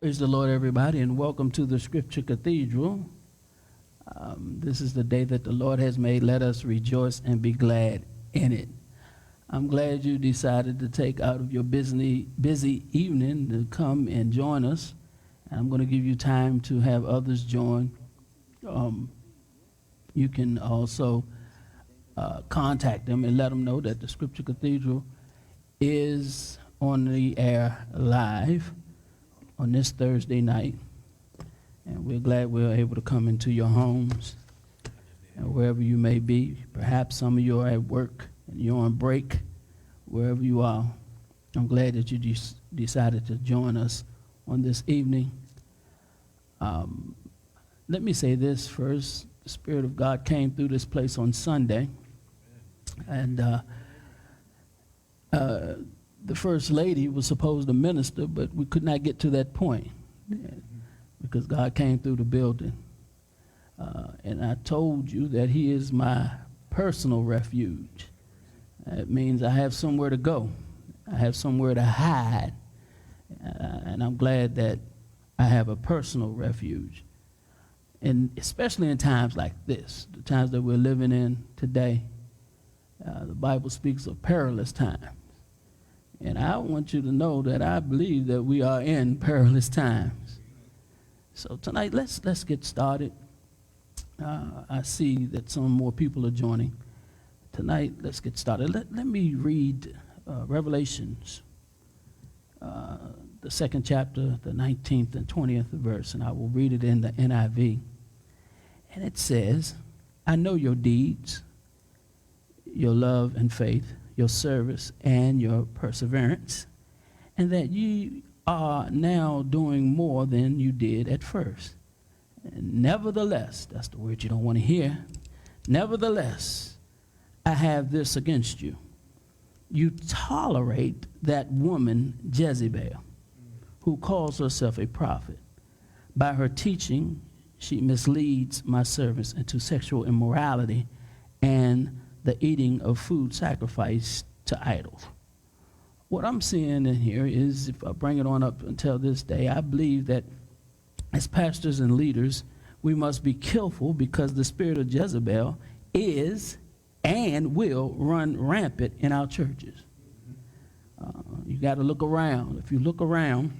Praise the Lord, everybody, and welcome to the Scripture Cathedral. This is the day that the Lord has made. Let us rejoice and be glad in it. I'm glad you decided to take out of your busy evening to come and join us. I'm going to give you time to have others join. You can also contact them and let them know that the Scripture Cathedral is on the air live on this Thursday night, and we're glad we're able to come into your homes and wherever you may be. Perhaps some of you are at work and you're on break, wherever you are. I'm glad that you decided to join us on this evening. Let me say this first. The Spirit of God came through this place on Sunday, and the First Lady was supposed to minister, but we could not get to that point because God came through the building. And I told you that He is my personal refuge. That means I have somewhere to go. I have somewhere to hide. And I'm glad that I have a personal refuge. And especially in times like this, the times that we're living in today, the Bible speaks of perilous times. And I want you to know that I believe that we are in perilous times. So tonight, let's get started. I see that some more people are joining. Tonight, let's get started. Let me read Revelations, the second chapter, the 19th and 20th verse, and I will read it in the NIV. And it says, I know your deeds, your love and faith, your service and your perseverance, and that you are now doing more than you did at first. And nevertheless, that's the word you don't want to hear. Nevertheless, I have this against you. You tolerate that woman Jezebel, who calls herself a prophet. By her teaching, she misleads my servants into sexual immorality and the eating of food sacrificed to idols. What I'm seeing in here is, if I bring it on up until this day, I believe that as pastors and leaders, we must be careful because the spirit of Jezebel is and will run rampant in our churches. You got to look around. If you look around,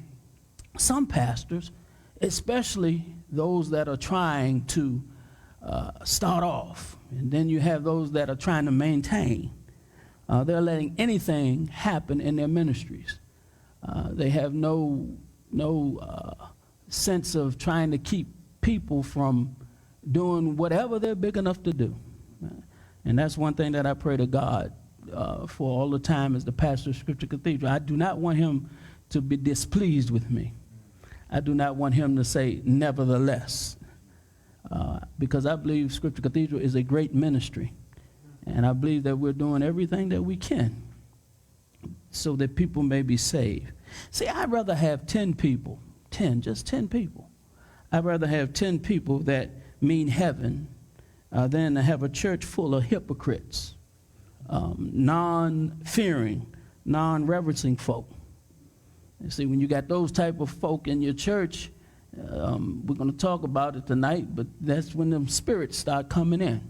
some pastors, especially those that are trying to start off, and then you have those that are trying to maintain. They're letting anything happen in their ministries. They have no sense of trying to keep people from doing whatever they're big enough to do. And that's one thing that I pray to God for all the time as the pastor of Scripture Cathedral. I do not want him to be displeased with me. I do not want him to say, nevertheless. Because I believe Scripture Cathedral is a great ministry. And I believe that we're doing everything that we can so that people may be saved. See, I'd rather have 10 people, just 10 people. I'd rather have 10 people that mean heaven than to have a church full of hypocrites, non-fearing, non-reverencing folk. You see, when you got those type of folk in your church, we're going to talk about it tonight, but that's when them spirits start coming in.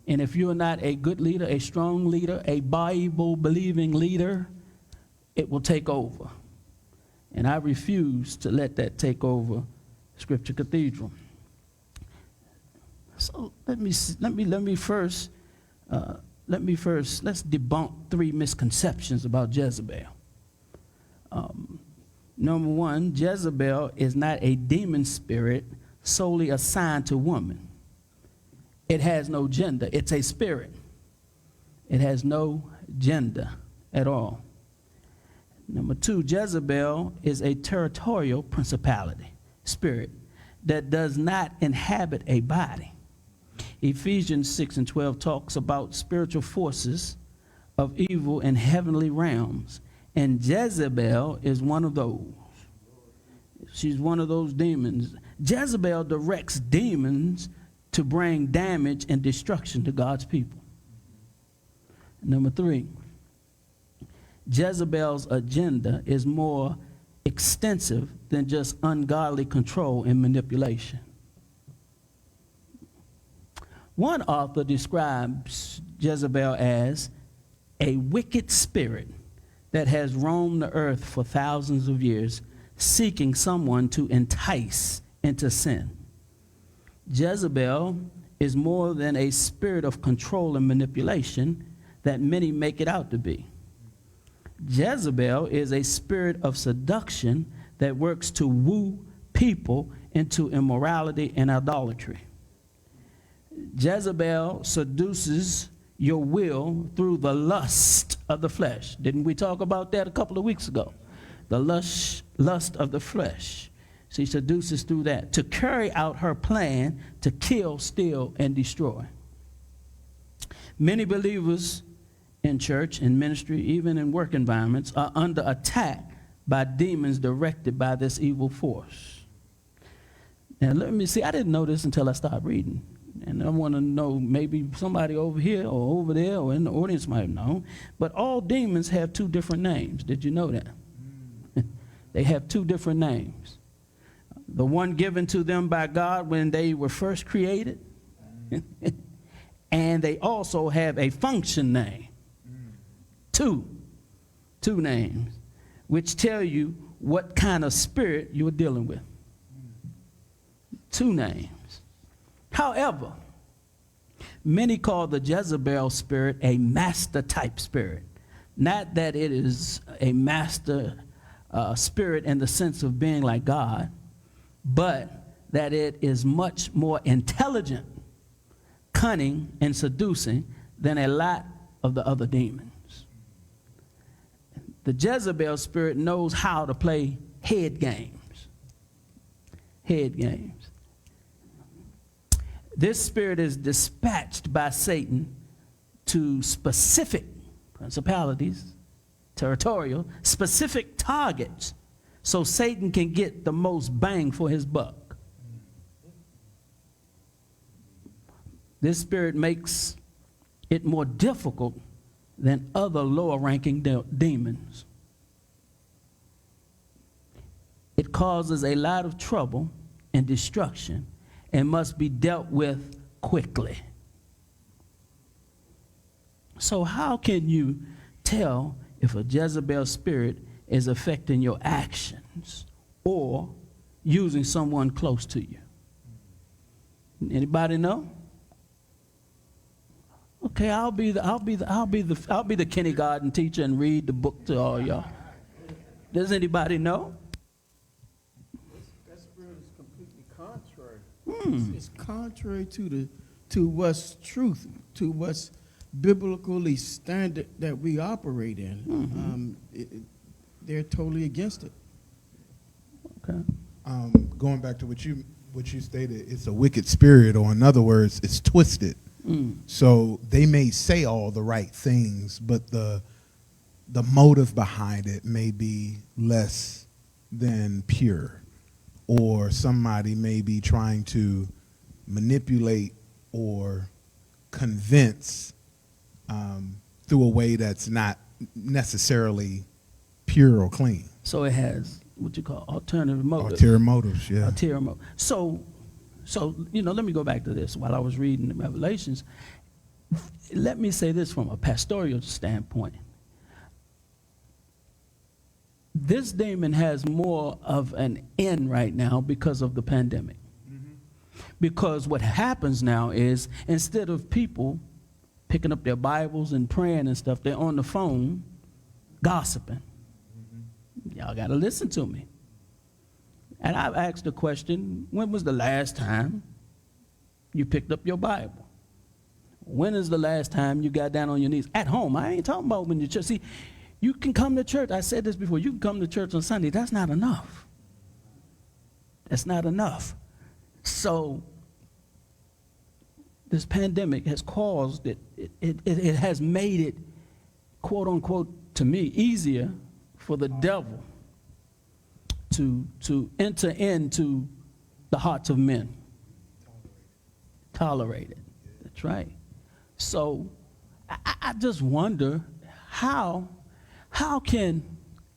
And if you're not a good leader, a strong leader, a Bible-believing leader, it will take over. And I refuse to let that take over Scripture Cathedral. So let's debunk 3 misconceptions about Jezebel. Number 1, Jezebel is not a demon spirit solely assigned to women. It has no gender. It's a spirit. It has no gender at all. Number 2, Jezebel is a territorial principality, spirit, that does not inhabit a body. Ephesians 6 and 12 talks about spiritual forces of evil in heavenly realms. And Jezebel is one of those. She's one of those demons. Jezebel directs demons to bring damage and destruction to God's people. Number 3, Jezebel's agenda is more extensive than just ungodly control and manipulation. One author describes Jezebel as a wicked spirit that has roamed the earth for thousands of years, seeking someone to entice into sin. Jezebel is more than a spirit of control and manipulation that many make it out to be. Jezebel is a spirit of seduction that works to woo people into immorality and idolatry. Jezebel seduces your will through the lust of the flesh. Didn't we talk about that a couple of weeks ago? The lust of the flesh. She seduces through that to carry out her plan to kill, steal, and destroy. Many believers in church, in ministry, even in work environments, are under attack by demons directed by this evil force. Now, let me see. I didn't know this until I started reading. And I want to know, maybe somebody over here or over there or in the audience might know. But all demons have two different names. Did you know that? They have two different names. The one given to them by God when they were first created. And they also have a function name. Two names, which tell you what kind of spirit you're dealing with. Two names. However, many call the Jezebel spirit a master type spirit. Not that it is a master spirit in the sense of being like God, but that it is much more intelligent, cunning, and seducing than a lot of the other demons. The Jezebel spirit knows how to play head games. Head games. This spirit is dispatched by Satan to specific principalities, territorial, specific targets, so Satan can get the most bang for his buck. This spirit makes it more difficult than other lower-ranking demons. It causes a lot of trouble and destruction and must be dealt with quickly. So how can you tell if a Jezebel spirit is affecting your actions or using someone close to you? Anybody know? Okay, I'll be the kindergarten teacher and read the book to all y'all. Does anybody know? That spirit is completely contrary. It's contrary to what's truth, to what's biblically standard that we operate in. They're totally against it. Okay. Going back to what you stated, it's a wicked spirit, or in other words, it's twisted. So they may say all the right things, but the motive behind it may be less than pure, or somebody may be trying to manipulate or convince through a way that's not necessarily pure or clean. So it has what you call alternative motives. Ulterior motives, yeah. Ulterior motives. So, let me go back to this while I was reading the Revelations. Let me say this from a pastoral standpoint. This demon has more of an end right now because of the pandemic. Because what happens now is, instead of people picking up their Bibles and praying and stuff, they're on the phone gossiping. Y'all got to listen to me. And I've asked the question, when was the last time you picked up your Bible? When is the last time you got down on your knees? At home. I ain't talking about when you're church. See, you can come to church. I said this before. You can come to church on Sunday. That's not enough. That's not enough. So this pandemic has caused it. It has made it, quote unquote, to me, easier for the devil to enter into the hearts of men. Tolerate it. That's right. So I just wonder how can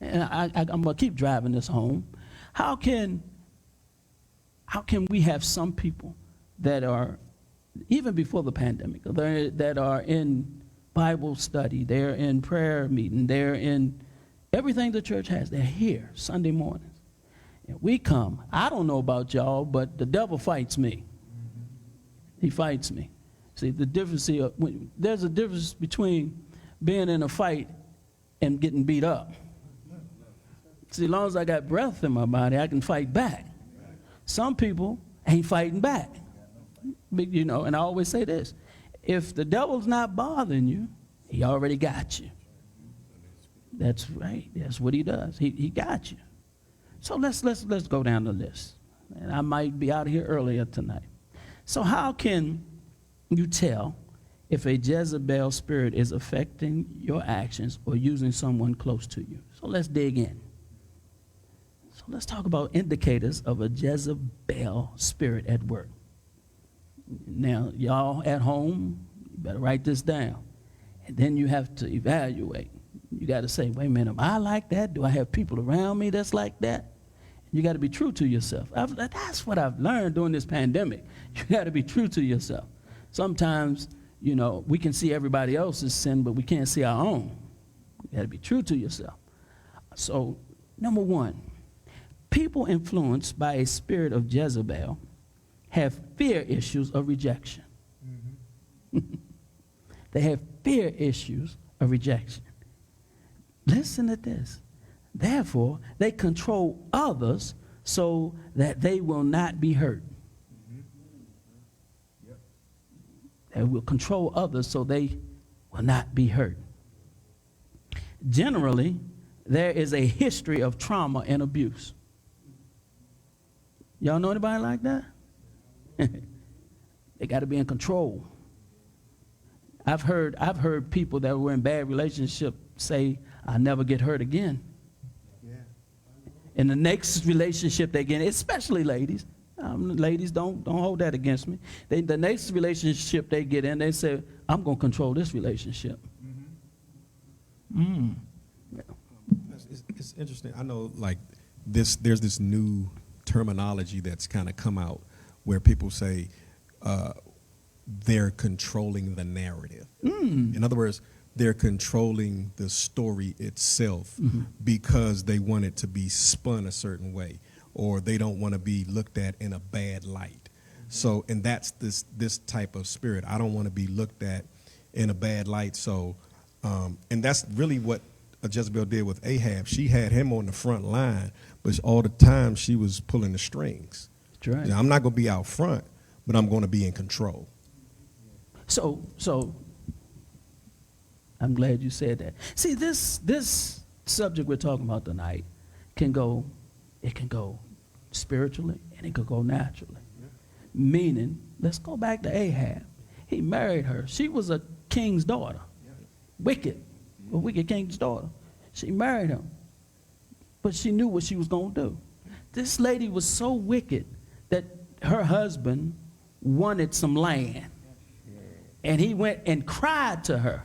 and I'm going to keep driving this home. How can we have some people that are, even before the pandemic, that are in Bible study, they're in prayer meeting, they're in everything the church has, they're here Sunday mornings. And we come, I don't know about y'all, but the devil fights me. He fights me. See, there's a difference between being in a fight and getting beat up. See, as long as I got breath in my body, I can fight back. Some people ain't fighting back. But, you know, and I always say this, if the devil's not bothering you, he already got you. That's right. That's what he does. He got you. So let's go down the list. And I might be out of here earlier tonight. So how can you tell if a Jezebel spirit is affecting your actions or using someone close to you? So let's dig in. So let's talk about indicators of a Jezebel spirit at work. Now, y'all at home, you better write this down. And then you have to evaluate. You got to say, wait a minute, am I like that? Do I have people around me that's like that? You got to be true to yourself. That's what I've learned during this pandemic. You got to be true to yourself. Sometimes, you know, we can see everybody else's sin, but we can't see our own. You got to be true to yourself. So, number one, people influenced by a spirit of Jezebel have fear issues of rejection. Mm-hmm. They have fear issues of rejection. Listen to this. Therefore, they control others so that they will not be hurt. Mm-hmm. Yep. They will control others so they will not be hurt. Generally, there is a history of trauma and abuse. Y'all know anybody like that? They got to be in control. I've heard people that were in bad relationships say, "I'll never get hurt again." Yeah. In the next relationship they get, especially ladies, ladies don't hold that against me. The next relationship they get in, they say, "I'm going to control this relationship." Mm-hmm. Yeah. It's interesting. I know, like this. There's this new terminology that's kind of come out where people say they're controlling the narrative. In other words, they're controlling the story itself because they want it to be spun a certain way, or they don't want to be looked at in a bad light. So, and that's this type of spirit. I don't want to be looked at in a bad light. So, and that's really what Jezebel did with Ahab. She had him on the front line, but all the time she was pulling the strings. That's right. Now, I'm not going to be out front, but I'm going to be in control. So I'm glad you said that. See, this subject we're talking about tonight can go spiritually and it can go naturally. Yeah. Meaning, let's go back to Ahab. He married her. She was a king's daughter. Yeah. Wicked. A wicked king's daughter. She married him. But she knew what she was going to do. This lady was so wicked that her husband wanted some land. And he went and cried to her.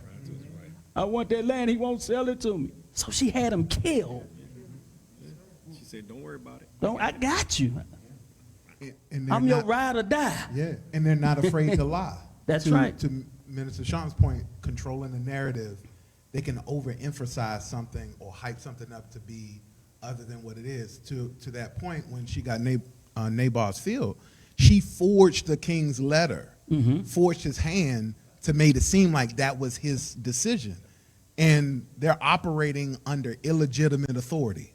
I want that land. He won't sell it to me. So she had him killed. She said, "Don't worry about it. I got you. And I'm your ride or die." Yeah, and they're not afraid to lie. That's right. To Minister Sean's point, controlling the narrative, they can overemphasize something or hype something up to be other than what it is. To that point, when she got Naboth's field, she forged the king's letter, forged his hand to make it seem like that was his decision. And they're operating under illegitimate authority.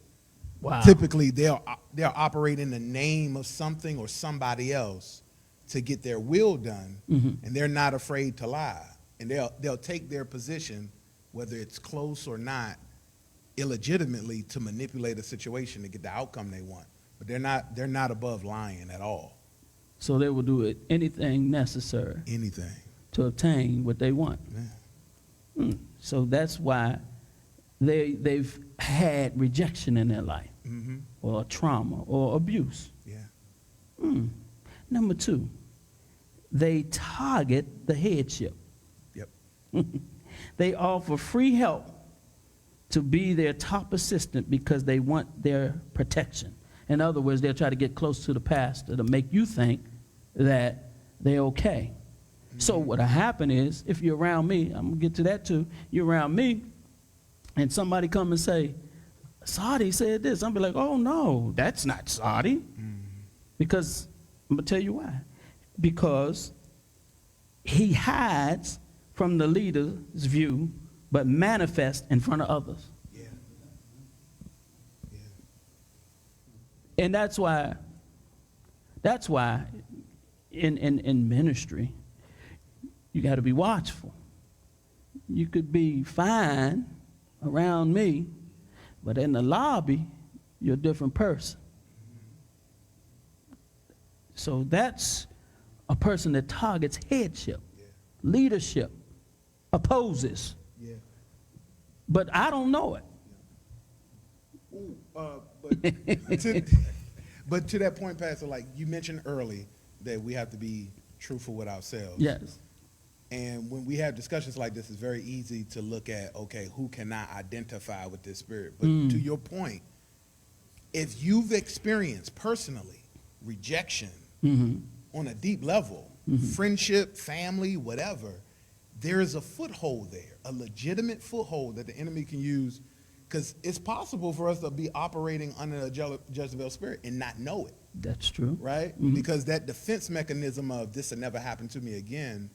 Wow. Typically, they're operating in the name of something or somebody else to get their will done, and they're not afraid to lie. And they'll take their position, whether it's close or not, illegitimately to manipulate a situation to get the outcome they want. But they're not above lying at all. So they will do anything necessary. Anything. To obtain what they want. Yeah. So that's why they've had rejection in their life, or trauma, or abuse. Yeah. Number two, they target the headship. Yep. They offer free help to be their top assistant because they want their protection. In other words, they'll try to get close to the pastor to make you think that they're okay. So what'll happen is, if you're around me, I'm going to get to that too, you're around me, and somebody come and say, Saudi said this. I'm be like, oh, no, that's not Saudi. Because, I'm going to tell you why. Because he hides from the leader's view, but manifests in front of others. Yeah. Yeah. And that's why in ministry, you got to be watchful. You could be fine around me, but in the lobby, you're a different person. So that's a person that targets headship, leadership, opposes. Yeah. But I don't know it. Ooh, but to that point, Pastor, like you mentioned early, that we have to be truthful with ourselves. Yes. And when we have discussions like this, it's very easy to look at, okay, who can I identify with this spirit? But to your point, if you've experienced personally rejection on a deep level, friendship, family, whatever, there is a foothold there, a legitimate foothold that the enemy can use, because it's possible for us to be operating under a Jezebel spirit and not know it. That's true. Right? Because that defense mechanism of this will never happen to me again,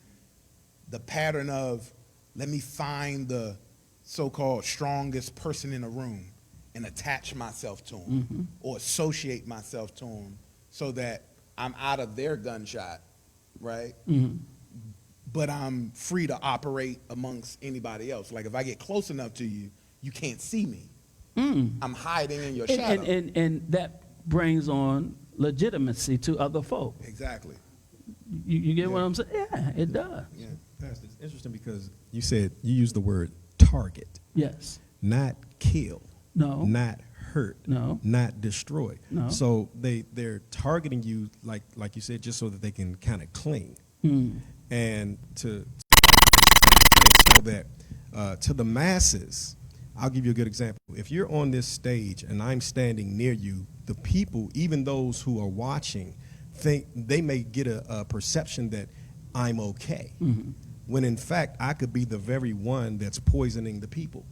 the pattern of let me find the so-called strongest person in a room and attach myself to him or associate myself to him so that I'm out of their gunshot, right? But I'm free to operate amongst anybody else. Like if I get close enough to you, you can't see me. I'm hiding in your shadow. And that brings on legitimacy to other folk. Exactly. You get what I'm saying? Yeah, it does. Yeah. Pastor, it's interesting because you used the word target, Yes. not kill, No. not hurt, No. not destroy. No. So they're targeting you like you said, just so that they can kind of cling. And so that to the masses, I'll give you a good example. If you're on this stage and I'm standing near you, the people, even those who are watching, think they may get a perception that I'm okay, when in fact I could be the very one that's poisoning the people.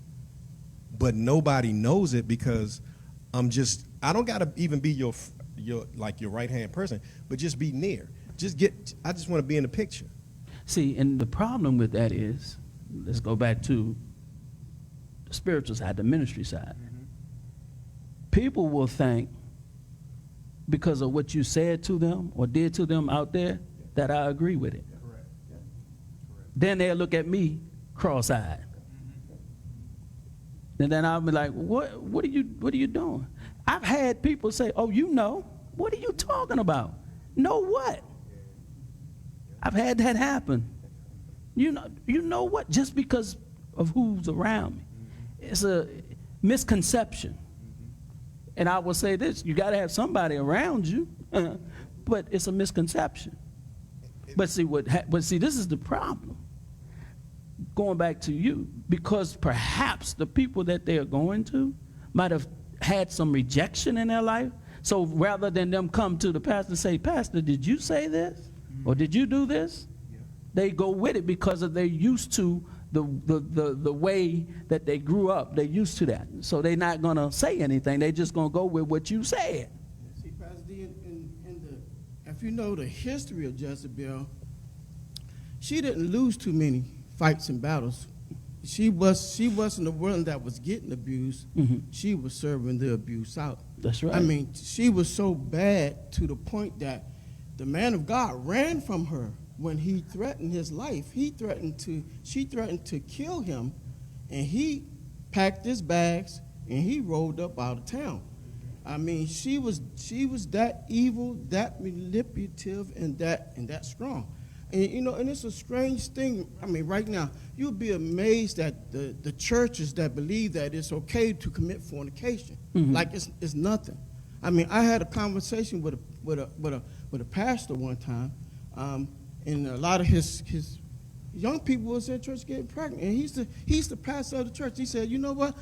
But nobody knows it because I don't gotta even be your right hand person, but just be near. I just want to be in the picture. See, and the problem with that is, let's go back to the spiritual side, the ministry side. People will think because of what you said to them or did to them out there that I agree with it. Correct. Yeah. Correct. Then they'll look at me cross-eyed. And then I'll be like, what are you doing? I've had people say, oh, you know, what are you talking about? Know what? I've had that happen. You know what? Just because of who's around me. It's a misconception. And I will say this, you got to have somebody around you, but it's a misconception. But see, this is the problem. Going back to you, because perhaps the people that they are going to might have had some rejection in their life. So rather than them come to the pastor and say, Pastor, did you say this? Or did you do this? Yeah. They go with it because they're used to the way that they grew up. They're used to that. So they're not going to say anything. They're just going to go with what you said. See, Pastor D, if you know the history of Jezebel, she didn't lose too many fights and battles. She wasn't the one that was getting abused. She was serving the abuse out. That's right. I mean, she was so bad to the point that the man of God ran from her when he threatened his life. She threatened to kill him, and he packed his bags and he rolled up out of town. I mean, she was that evil, that manipulative, and that strong. And it's a strange thing. I mean, right now, you'll be amazed at the churches that believe that it's okay to commit fornication, like it's nothing. I mean, I had a conversation with a pastor one time, and a lot of his young people was in church getting pregnant, and he's the pastor of the church. He said, you know what?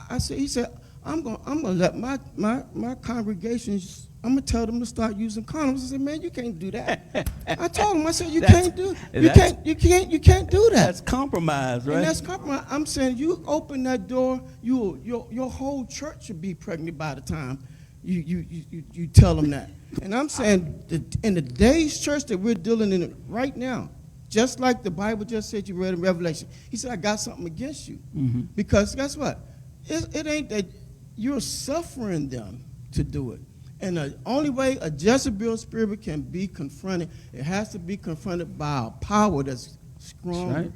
I said, he said, I'm gonna let my congregations, I'm gonna tell them to start using condoms. I said, man, you can't do that. I told him, I said, you can't do that. That's compromise, right? And that's compromise. I'm saying, you open that door, your whole church should be pregnant by the time you tell them that. And I'm saying, in the day's church that we're dealing in right now, just like the Bible just said, you read in Revelation, he said, I got something against you. Mm-hmm. Because guess what? It ain't that you're suffering them to do it. And the only way a Jezebel spirit can be confronted, it has to be confronted by a power that's stronger. That's right.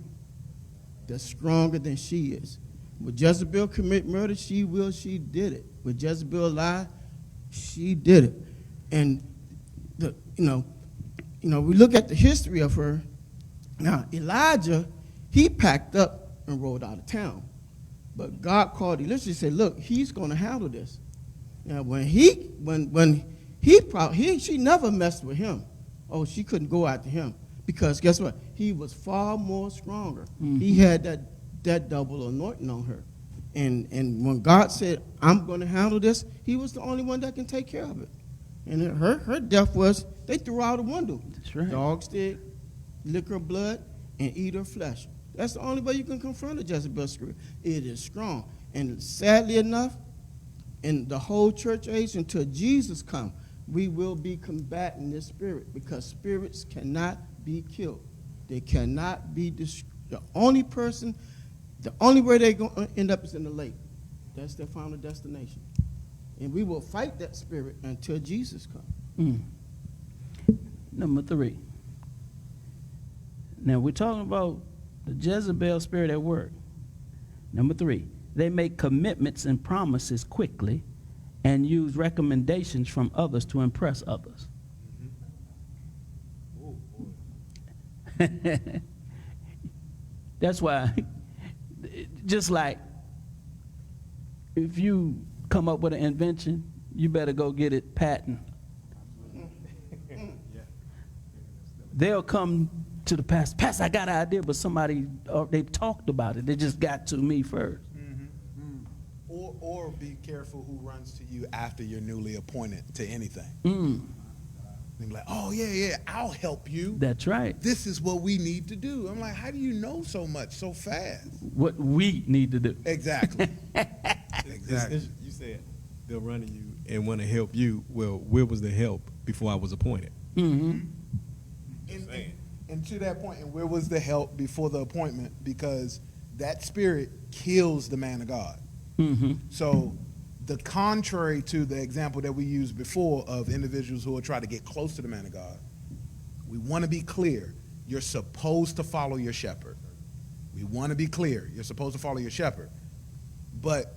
That's stronger than she is. When Jezebel commit murder, she did it. When Jezebel lied, she did it. And we look at the history of her. Now, Elijah, he packed up and rode out of town. But God called Elisha and said, look, he's going to handle this. Now, she never messed with him. Oh, she couldn't go after him. Because guess what? He was far more stronger. Mm-hmm. He had that double anointing on her. And when God said, I'm going to handle this, he was the only one that can take care of it. And her death was, they threw her out a window. That's right. Dogs did, lick her blood, and eat her flesh. That's the only way you can confront a Jezebel spirit. It is strong. And sadly enough, in the whole church age, until Jesus comes, we will be combating this spirit, because spirits cannot be killed. They cannot be destroyed. The only way they're going to end up is in the lake. That's their final destination. And we will fight that spirit until Jesus comes. Number 3. Now, we're talking about the Jezebel spirit at work. Number 3, they make commitments and promises quickly and use recommendations from others to impress others. Mm-hmm. That's why, just like if you come up with an invention, you better go get it patent. They'll come to the pastor, Pastor, I got an idea, but somebody, they've talked about it. They just got to me first. Mm-hmm. Or be careful who runs to you after you're newly appointed to anything. They're like, oh, yeah, I'll help you. That's right. This is what we need to do. I'm like, how do you know so much so fast? What we need to do. Exactly. Exactly. You said they'll run to you and want to help you. Well, where was the help before I was appointed? Mm-hmm. And to that point, and where was the help before the appointment? Because that spirit kills the man of God. Mm-hmm. So the contrary to the example that we used before of individuals who will try to get close to the man of God, we want to be clear. You're supposed to follow your shepherd. We want to be clear. You're supposed to follow your shepherd. But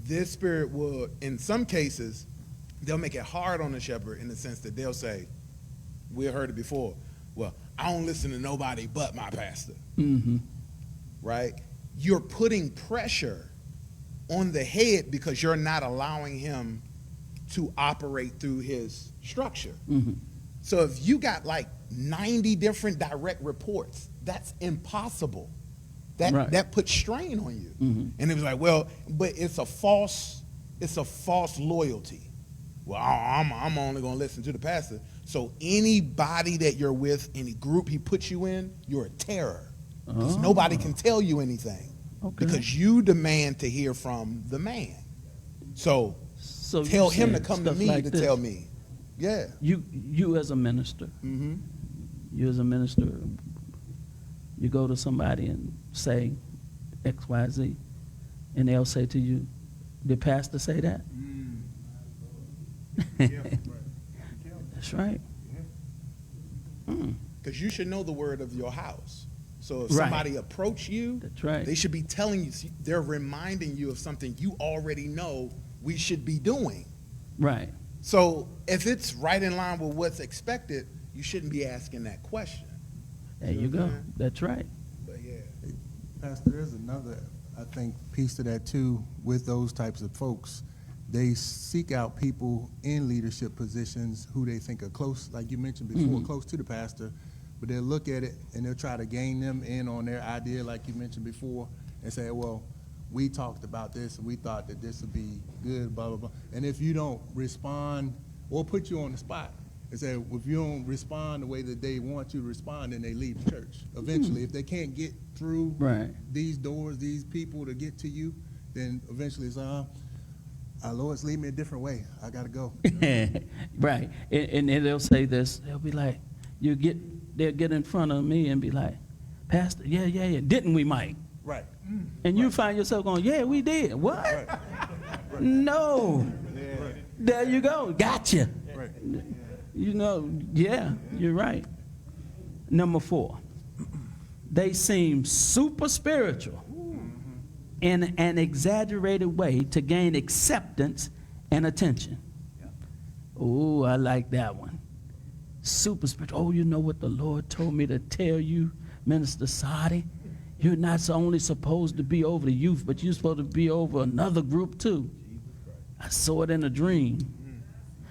this spirit will, in some cases, they'll make it hard on the shepherd in the sense that they'll say, we heard it before, well, I don't listen to nobody but my pastor. Mm-hmm. Right? You're putting pressure on the head because you're not allowing him to operate through his structure. Mm-hmm. So if you got like 90 different direct reports, that's impossible. That puts strain on you. Mm-hmm. And it was like, well, but it's a false loyalty. Well, I'm only going to listen to the pastor. So anybody that you're with, any group he puts you in, you're a terror. Because nobody can tell you anything. Okay. Because you demand to hear from the man. So tell him to come to me like to this. Tell me. Yeah. You as a minister. Mm-hmm. You as a minister, you go to somebody and say X, Y, Z, and they'll say to you, did pastor say that? That's right. Because you should know the word of your house. So if somebody approach you, that's right. They should be telling you, they're reminding you of something you already know we should be doing. Right. So if it's right in line with what's expected, you shouldn't be asking that question. There you go. That's right. But yeah. Pastor, there's another, I think, piece to that too with those types of folks. They seek out people in leadership positions who they think are close, like you mentioned before, close to the pastor, but they'll look at it and they'll try to gain them in on their idea, like you mentioned before, and say, well, we talked about this and we thought that this would be good, blah, blah, blah. And if you don't respond or put you on the spot, and say, if you don't respond the way that they want you to respond, then they leave the church. Eventually, if they can't get through these doors, these people to get to you, then eventually it's Lord's lead me a different way. I got to go. Right. And then they'll say this. They'll be like, they'll get in front of me and be like, Pastor, yeah. Didn't we, Mike? Right. And you find yourself going, yeah, we did. What? Right. No. Right. There you go. Gotcha. Right. You know, yeah, you're right. Number 4, they seem super spiritual in an exaggerated way to gain acceptance and attention. Oh, I like that one. Super spiritual. Oh, you know what the Lord told me to tell you, Minister Sadi? You're not only supposed to be over the youth, but you're supposed to be over another group too. I saw it in a dream.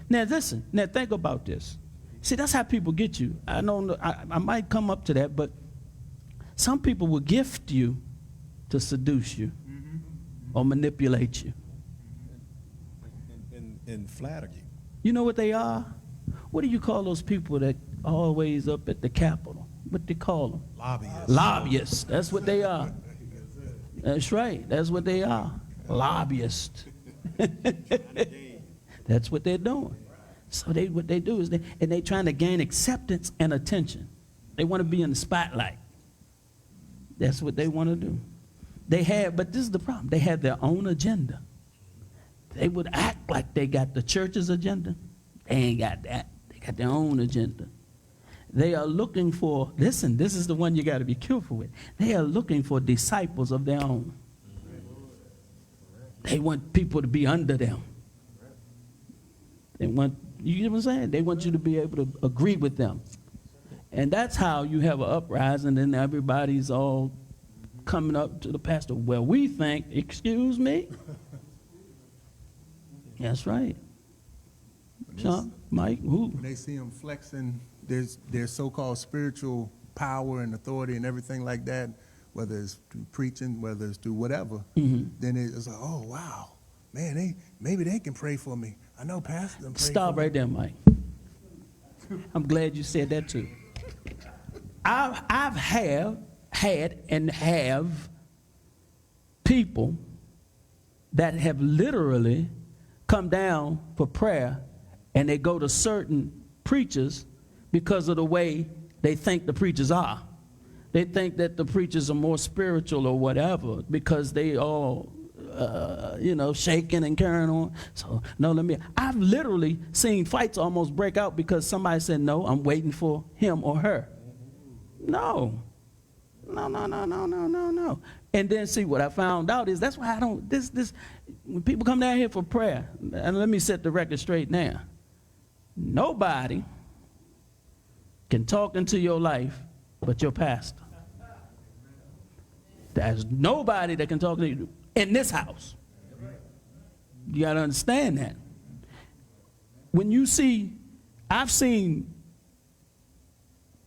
Now listen, think about this. See, that's how people get you. I know I might come up to that, but some people will gift you to seduce you or manipulate you. And flatter you. You know what they are? What do you call those people that always up at the Capitol? What do they call them? Lobbyists. Lobbyists. That's what they are. That's right. That's what they are. Lobbyists. That's what they're doing. So what they do is they trying to gain acceptance and attention. They want to be in the spotlight. That's what they want to do. But this is the problem. They have their own agenda. They would act like they got the church's agenda. They ain't got that. They got their own agenda. They are looking for, listen, this is the one you got to be careful with. They are looking for disciples of their own. They want people to be under them. They want, you know what I'm saying? They want you to be able to agree with them. And that's how you have an uprising and everybody's all coming up to the pastor. Well, we think, excuse me? That's right. Sean, Mike, who? When they see them flexing their so-called spiritual power and authority and everything like that, whether it's through preaching, whether it's through whatever, then it's like, oh, wow. Man, maybe they can pray for me. I know Pastor can pray Stop for right me. there, Mike. I'm glad you said that too. I've had and have people that have literally come down for prayer and they go to certain preachers because of the way they think the preachers are. They think that the preachers are more spiritual or whatever because they all, shaking and carrying on. So, I've literally seen fights almost break out because somebody said, no, I'm waiting for him or her. No. And then see, what I found out is that's why I don't, when people come down here for prayer, and let me set the record straight now. Nobody can talk into your life but your pastor. There's nobody that can talk to you in this house. You got to understand that. When you see, I've seen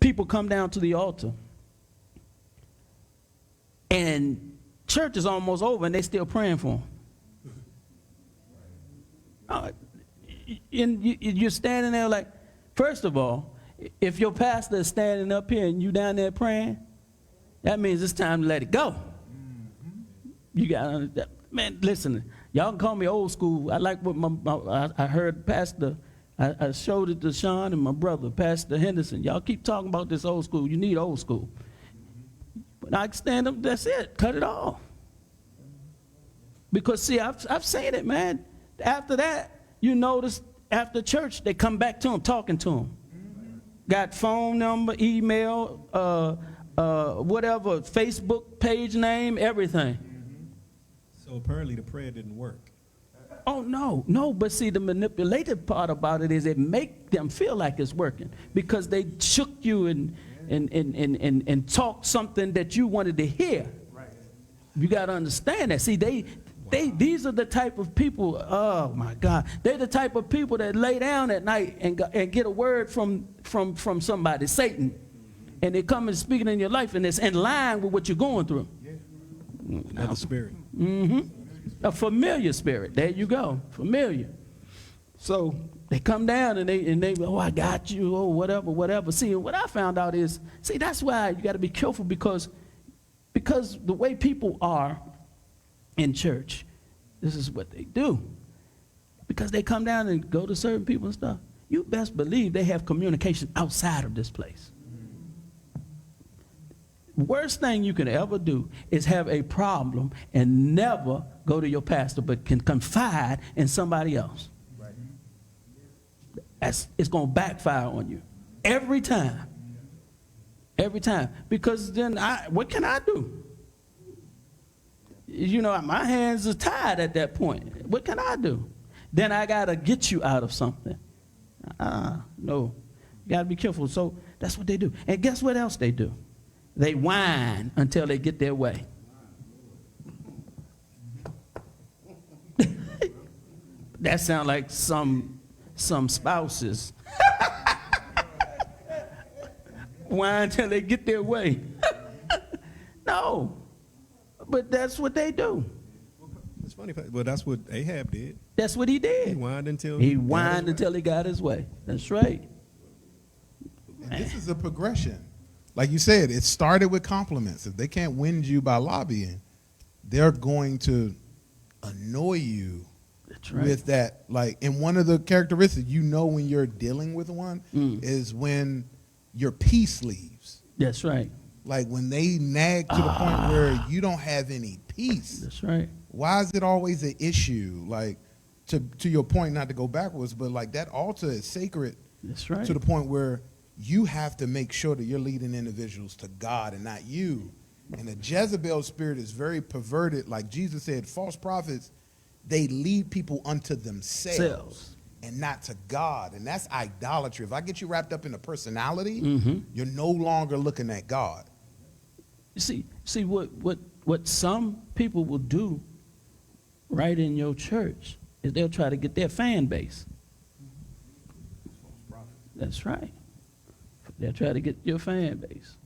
people come down to the altar and church is almost over and they still praying for them. And you're standing there like, first of all, if your pastor is standing up here and you down there praying, that means it's time to let it go. You got to understand. Man, listen, y'all can call me old school. I like what I heard Pastor, I showed it to Sean and my brother, Pastor Henderson. Y'all keep talking about this old school. You need old school. But I stand up, that's it. Cut it off. Because, see, I've seen it, man. After that, you notice after church, they come back to him, talking to him. Got phone number, email, whatever, Facebook page name, everything. So apparently the prayer didn't work. Oh, no, but see, the manipulative part about it is it make them feel like it's working because they shook you and talked something that you wanted to hear. Right. You got to understand that. See, these are the type of people, oh my God, they're the type of people that lay down at night and get a word from somebody, Satan, and they come and speak it in your life and it's in line with what you're going through. Another spirit. A familiar spirit. There you go. Familiar. So they come down and they oh, I got you, oh, whatever. See, what I found out is, see, that's why you got to be careful because the way people are in church, this is what they do. Because they come down and go to certain people and stuff, you best believe they have communication outside of this place. Worst thing you can ever do is have a problem and never go to your pastor, but can confide in somebody else. It's going to backfire on you every time. Every time. Because then what can I do? You know, my hands are tied at that point. What can I do? Then I got to get you out of something. No. You got to be careful. So that's what they do. And guess what else they do? They whine until they get their way. That sounds like some spouses. Whine until they get their way. No. But that's what they do. It's funny, but that's what Ahab did. That's what he did. He whined until he got his way. That's right. And this is a progression. Like you said, it started with compliments. If they can't win you by lobbying, they're going to annoy you. That's right. With that. Like, and one of the characteristics you know when you're dealing with one is when your peace leaves. That's right. Like when they nag to the point where you don't have any peace. That's right. Why is it always an issue? Like, to your point, not to go backwards, but like that altar is sacred. That's right. To the point where you have to make sure that you're leading individuals to God and not you. And the Jezebel spirit is very perverted. Like Jesus said, false prophets, they lead people unto themselves and not to God. And that's idolatry. If I get you wrapped up in a personality, you're no longer looking at God. You see what some people will do right in your church is they'll try to get their fan base. That's right. They'll try to get your fan base.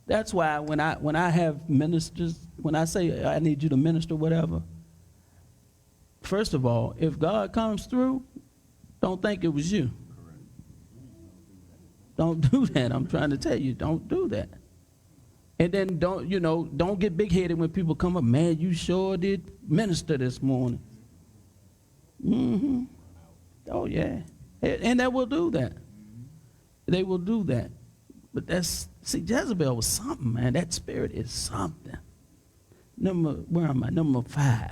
That's why when I have ministers, when I say I need you to minister whatever, first of all, if God comes through, don't think it was you. Don't do that. I'm trying to tell you, don't do that. And then don't get big-headed when people come up, man, you sure did minister this morning. Oh, yeah. And they will do that. They will do that. But Jezebel was something, man. That spirit is something. Number 5.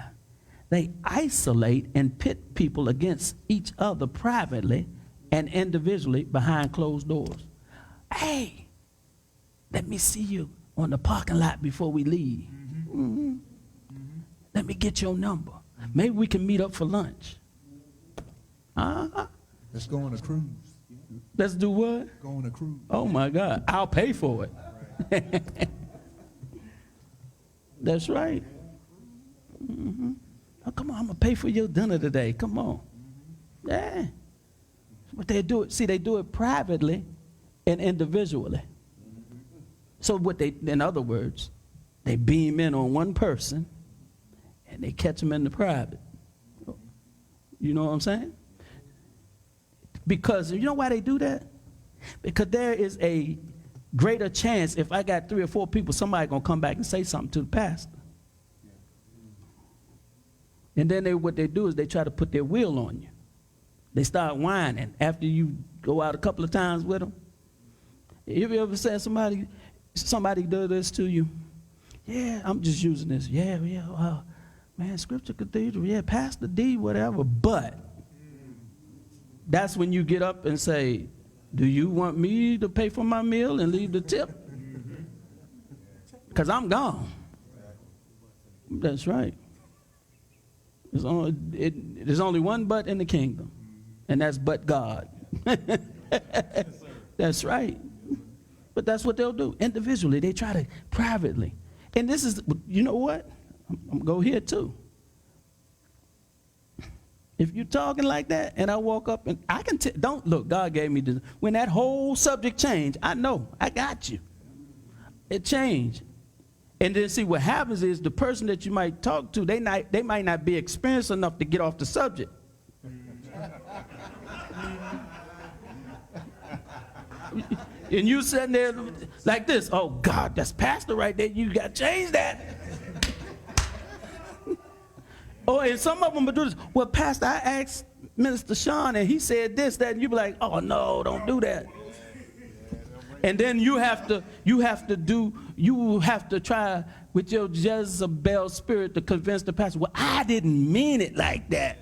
They isolate and pit people against each other privately and individually behind closed doors. Hey, let me see you on the parking lot before we leave. Let me get your number. Maybe we can meet up for lunch. Let's go on a cruise. Let's do what? Go on a cruise. Oh, my God. I'll pay for it. That's right. Oh, come on, I'm going to pay for your dinner today. Come on. Yeah. But they do it. See, they do it privately and individually. So in other words, they beam in on one person and they catch them in the private. You know what I'm saying? Because you know why they do that? Because there is a greater chance if I got 3 or 4 people, somebody going to come back and say something to the pastor. And then what they do is they try to put their will on you. They start whining after you go out a couple of times with them. Have you ever said somebody do this to you? Yeah, I'm just using this. Yeah, man, Scripture Cathedral, yeah, Pastor D, whatever. But that's when you get up and say, do you want me to pay for my meal and leave the tip? Because I'm gone. That's right. There's only one but in the kingdom, and that's but God. That's right. But that's what they'll do. Individually, they try to privately. And this is, you know what? I'm going to go here too. If you're talking like that and I walk up and I can don't look, God gave me this. When that whole subject changed, I know, I got you. It changed. And then see what happens is the person that you might talk to, they might not be experienced enough to get off the subject. And you sitting there like this, oh God, that's pastor right there, you got to change that. Oh, and some of them will do this. Well, pastor, I asked Minister Sean and he said this, that, and you be like, oh no, don't do that. And then you have to try with your Jezebel spirit to convince the pastor, well, I didn't mean it like that.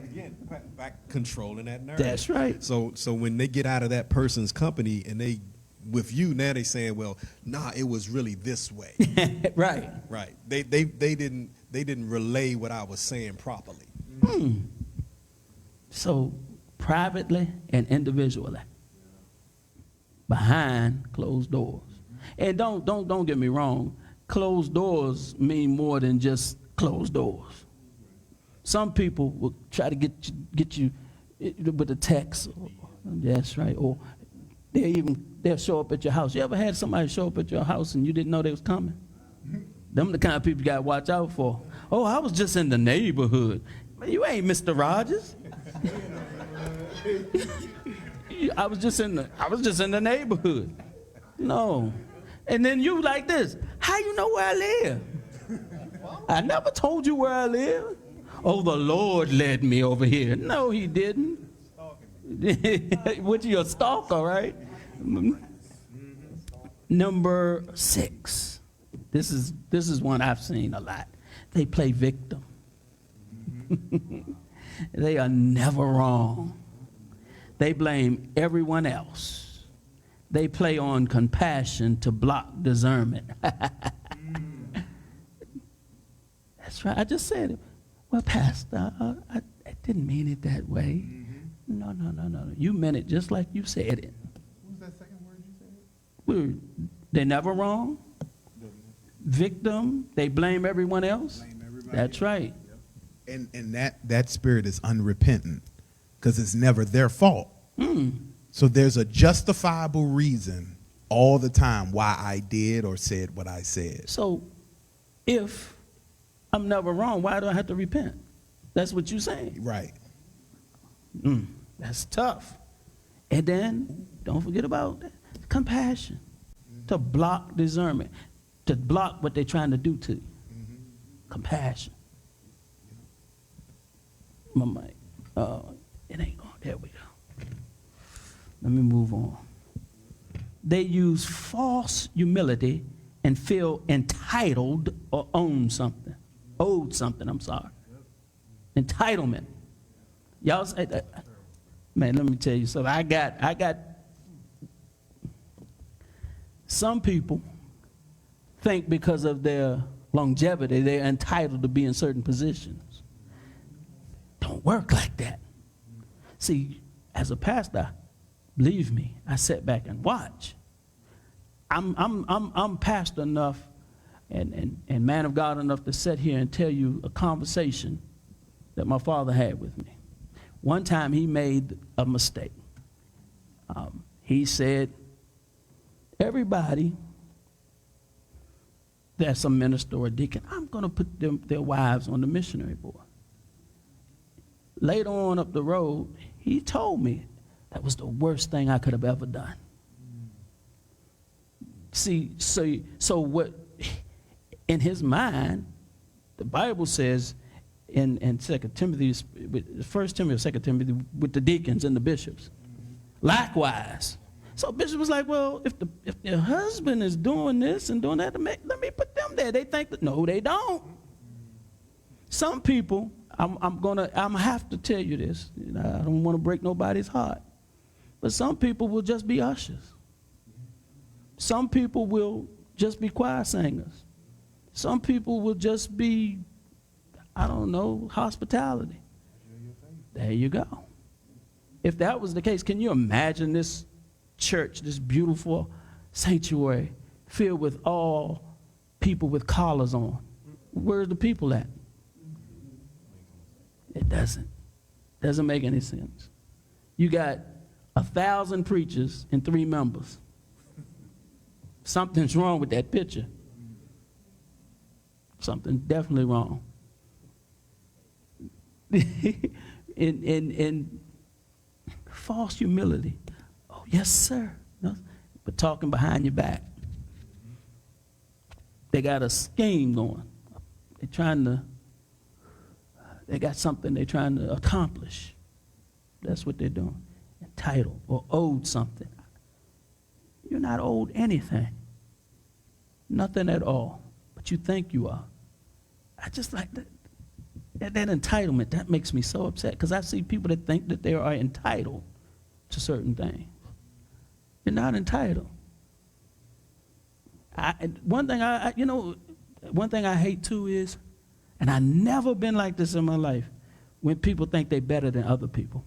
Again, back controlling that narrative. That's right. So when they get out of that person's company and they with you, now they saying, well, nah, it was really this way. Right. Right. They didn't relay what I was saying properly. So privately and individually, behind closed doors. And don't get me wrong, closed doors mean more than just closed doors. Some people will try to get you with a text. That's right. Or they'll show up at your house. You ever had somebody show up at your house and you didn't know they was coming? Them the kind of people you got to watch out for. Oh, I was just in the neighborhood. Man, you ain't Mr. Rogers. I was just in the neighborhood. No. And then you like this. How you know where I live? I never told you where I live. Oh, the Lord led me over here. No, he didn't. What, you a stalker, right? Number 6. This is one I've seen a lot. They play victim. They are never wrong. They blame everyone else. They play on compassion to block discernment. That's right. I just said it. Well, Pastor, I didn't mean it that way. No. You meant it just like you said it. What was that second word you said? They're never wrong. Victim. They blame everyone else. Blame everybody. That's right. And that spirit is unrepentant because it's never their fault. So there's a justifiable reason all the time why I did or said what I said. So if I'm never wrong, why do I have to repent? That's what you're saying. Right. That's tough. And then don't forget about compassion to block discernment, to block what they're trying to do to you. Compassion. My mic. It ain't going. There we go. Let me move on. They use false humility and feel entitled or owed something. Entitlement. Y'all say that. Man, let me tell you something. I got some people think because of their longevity, they're entitled to be in certain positions. Don't work like that. See, as a pastor, believe me, I sit back and watch. I'm pastor enough and man of God enough to sit here and tell you a conversation that my father had with me. One time he made a mistake. He said, everybody that's a minister or a deacon, I'm going to put their wives on the missionary board. Later on up the road, he told me that was the worst thing I could have ever done. See, so what, in his mind, the Bible says in 2 Timothy, 1 Timothy or 2 Timothy, with the deacons and the bishops. Likewise. So bishop was like, well, if their husband is doing this and doing that, let me put them there. They think that, no, they don't. Some people, I'm have to tell you this. I don't want to break nobody's heart. But some people will just be ushers. Some people will just be choir singers. Some people will just be, I don't know, hospitality. There you go. If that was the case, can you imagine this church, this beautiful sanctuary filled with all people with collars on? Where's the people at? It doesn't make any sense. You got 1,000 preachers and 3 members. Something's wrong with that picture. Something definitely wrong. in false humility. Oh, yes, sir. No, but talking behind your back. They got a scheme going. They got something they're trying to accomplish. That's what they're doing. Entitled or owed something. You're not owed anything. Nothing at all. But you think you are. I just like that. That entitlement, that makes me so upset because I see people that think that they are entitled to certain things. You're not entitled. One thing I hate too is, and I've never been like this in my life, when people think they're better than other people.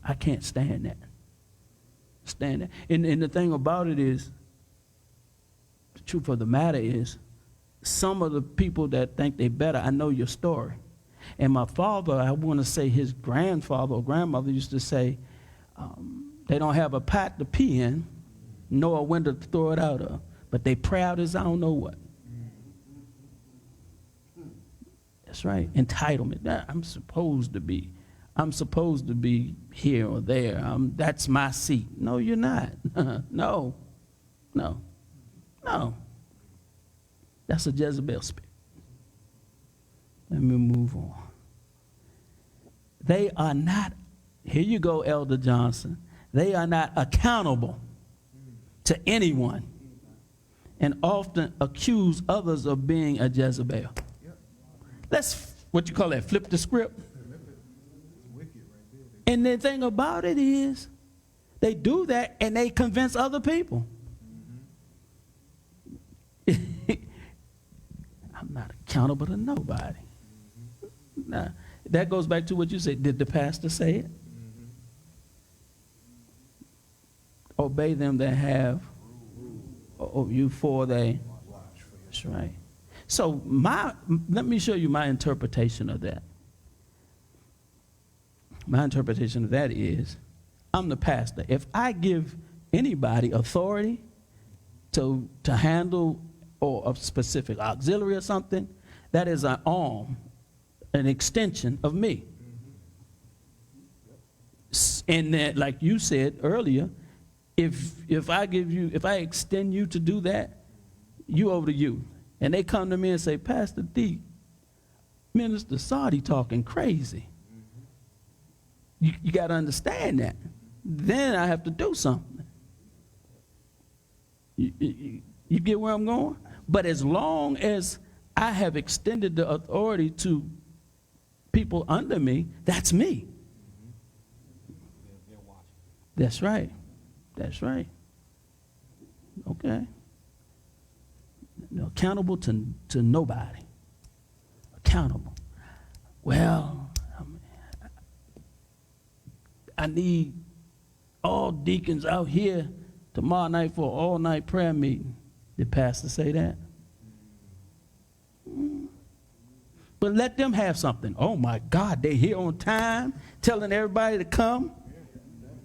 I can't stand that. Stand that. And the thing about it is, the truth of the matter is, some of the people that think they're better, I know your story. And my father, I want to say his grandfather or grandmother used to say, they don't have a pot to pee in, nor a window to throw it out of, but they proud as I don't know what. That's right, entitlement. I'm supposed to be here or there. That's my seat. No, you're not. No. That's a Jezebel spirit. Let me move on. They are not, here you go, Elder Johnson. They are not accountable to anyone and often accuse others of being a Jezebel. Let's, what you call that, flip the script. And the thing about it is, they do that and they convince other people. I'm not accountable to nobody. Now, that goes back to what you said. Did the pastor say it? Obey them that have you for they. That's right. So let me show you my interpretation of that. My interpretation of that is, I'm the pastor. If I give anybody authority to handle or a specific auxiliary or something, that is an arm, an extension of me. And that, like you said earlier, if I extend you to do that, you over to you. And they come to me and say, Pastor D, Minister Sardi talking crazy. You got to understand that. Then I have to do something. You get where I'm going? But as long as I have extended the authority to people under me, that's me. That's right. That's right. Okay. Accountable to nobody. Accountable. Well, I need all deacons out here tomorrow night for an all-night prayer meeting. Did pastor say that? But let them have something. Oh, my God, they here on time, telling everybody to come.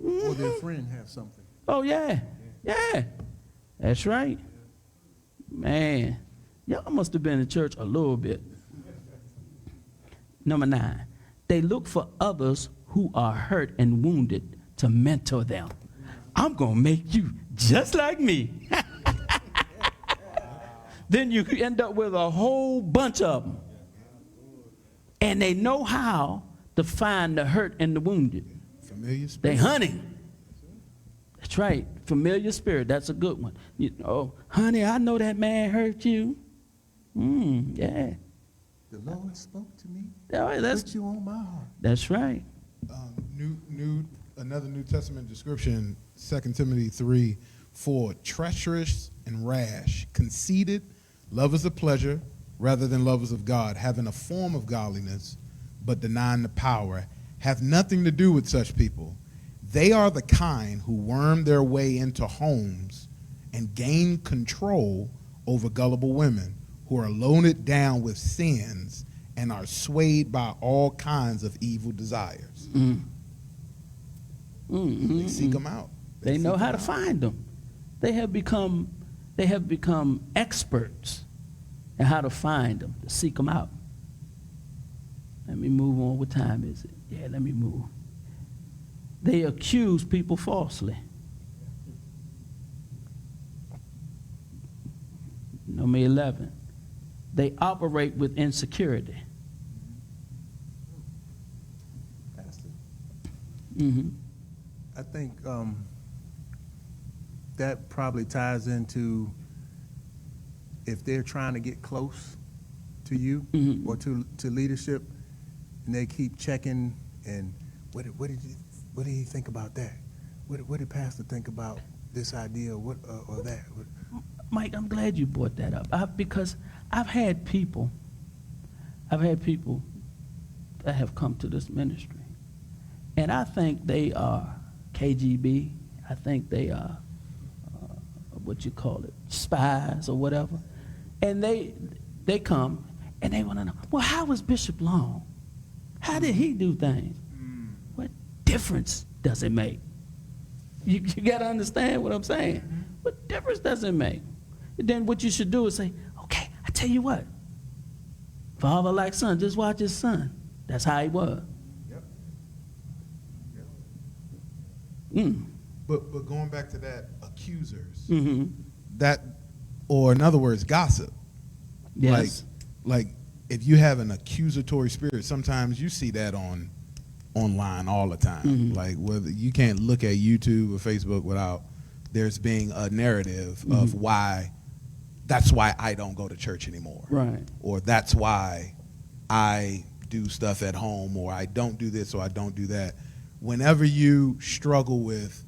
Or their friend have something. Oh, yeah. Yeah. That's right. Man, y'all must have been in church a little bit. Number 9, they look for others who are hurt and wounded to mentor them. I'm going to make you just like me. Then you end up with a whole bunch of them. And they know how to find the hurt and the wounded. Familiar spirit. They hunting. That's right. Familiar spirit. That's a good one. You know, honey, I know that man hurt you. Yeah. The Lord spoke to me. Put you on my heart. That's right. Another New Testament description, 2 Timothy 3:4, treacherous and rash, conceited, lovers of pleasure rather than lovers of God, having a form of godliness but denying the power, have nothing to do with such people. They are the kind who worm their way into homes and gain control over gullible women who are loaded down with sins and are swayed by all kinds of evil desires. They seek them out. They know how to find them. They have become experts and how to find them, to seek them out. Let me move on. What time is it? Yeah, let me move. They accuse people falsely. Number 11, they operate with insecurity. Pastor, Mm-hmm. I think that probably ties into if they're trying to get close to you Mhm. or to leadership, and they keep checking and what did he think about that? What did Pastor think about this idea or that? Mike, I'm glad you brought that up because I've had people that have come to this ministry, and I think they are KGB. I think they are what you call it, spies or whatever, and they come and they want to know, well, how was Bishop Long? How did he do things? What difference does it make? You got to understand what I'm saying. What difference does it make? Then what you should do is say, okay, I tell you what. Father like son, just watch his son. That's how he was. But going back to that, accusers, Mm-hmm. that, or in other words, gossip. Yes. Like if you have an accusatory spirit, sometimes you see that online all the time. Mm-hmm. Like whether you can't look at YouTube or Facebook without there's being a narrative of why. That's why I don't go to church anymore. Right. Or that's why I do stuff at home, or I don't do this, or I don't do that. Whenever you struggle with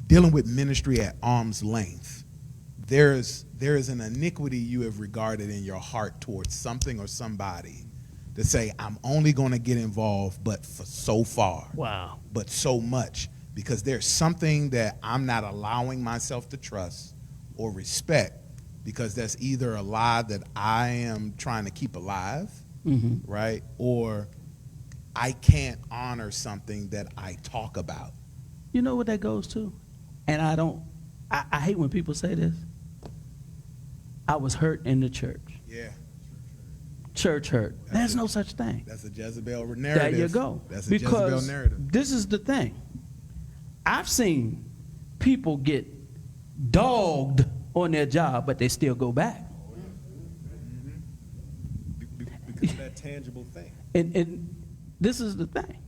dealing with ministry at arm's length, there is an iniquity you have regarded in your heart towards something or somebody to say, I'm only going to get involved, but for so far. Wow. But so much, because there's something that I'm not allowing myself to trust or respect, because that's either a lie that I am trying to keep alive, right? Or I can't honor something that I talk about. You know what that goes to? And I hate when people say this. I was hurt in the church. Yeah. Church hurt. There's no such thing. That's a Jezebel narrative. There you go. That's a Because Jezebel narrative. this is the thing. I've seen people get dogged on their job, but they still go back. Because of that tangible thing. And this is the thing.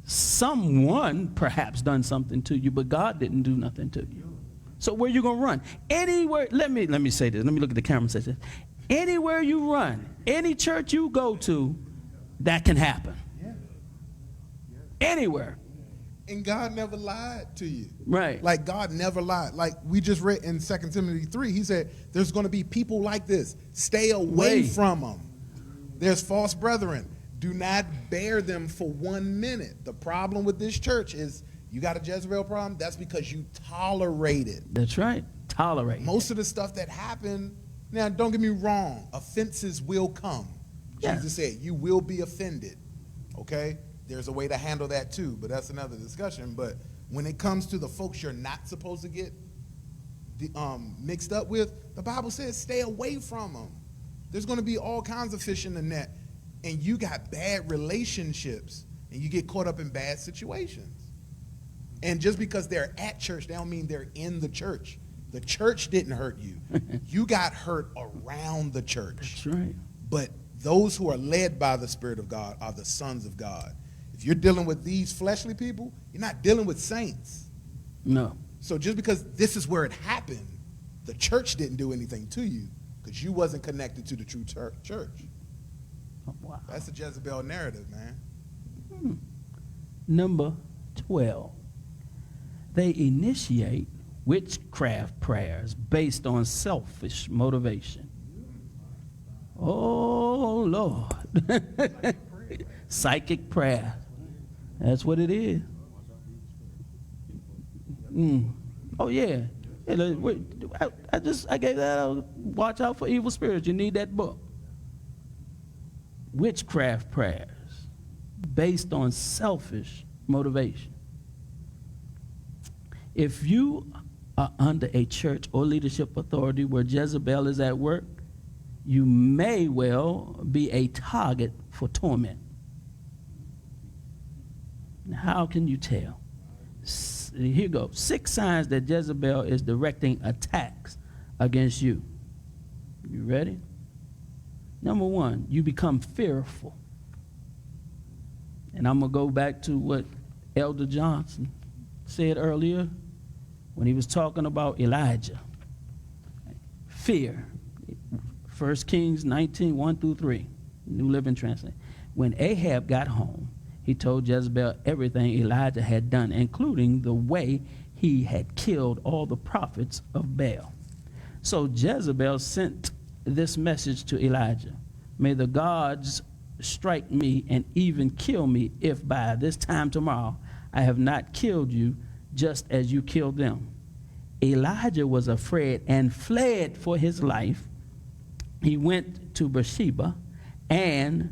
Someone perhaps done something to you, but God didn't do nothing to you. So where you gonna run? Anywhere. Let me say this. Let me look at the camera and say this. Anywhere you run, any church you go to, that can happen. Anywhere. And God never lied to you. Right. Like God never lied. Like we just read in 2 Timothy 3, he said, there's going to be people like this. Stay away from them. There's false brethren. Do not bear them for 1 minute. The problem with this church is you got a Jezebel problem. That's because you tolerate it. That's right. Tolerate. Most of the stuff that happened, now don't get me wrong, offenses will come. Yeah. Jesus said, you will be offended. Okay? There's a way to handle that too, but that's another discussion. But when it comes to the folks you're not supposed to get mixed up with, the Bible says stay away from them. There's going to be all kinds of fish in the net, and you got bad relationships, and you get caught up in bad situations. And just because they're at church, they don't mean they're in the church. The church didn't hurt you. You got hurt around the church. That's right. But those who are led by the Spirit of God are the sons of God. If you're dealing with these fleshly people, you're not dealing with saints. No. So just because this is where it happened, the church didn't do anything to you because you wasn't connected to the true church. Oh, wow. That's the Jezebel narrative, man. Number 12. They initiate witchcraft prayers based on selfish motivation. Oh, Lord. Psychic prayer. That's what it is. Oh, yeah. I gave that out. Watch out for evil spirits. You need that book. Witchcraft prayers based on selfish motivation. If you are under a church or leadership authority where Jezebel is at work, you may well be a target for torment. Now, how can you tell? Here you go. 6 signs that Jezebel is directing attacks against you. You ready? Number 1, you become fearful. And I'm going to go back to what Elder Johnson said earlier when he was talking about Elijah. Fear. 1 Kings 19, 1 through 3, New Living Translation. When Ahab got home, he told Jezebel everything Elijah had done, including the way he had killed all the prophets of Baal. So Jezebel sent this message to Elijah. May the gods strike me and even kill me if by this time tomorrow I have not killed you just as you killed them. Elijah was afraid and fled for his life. He went to Beersheba, a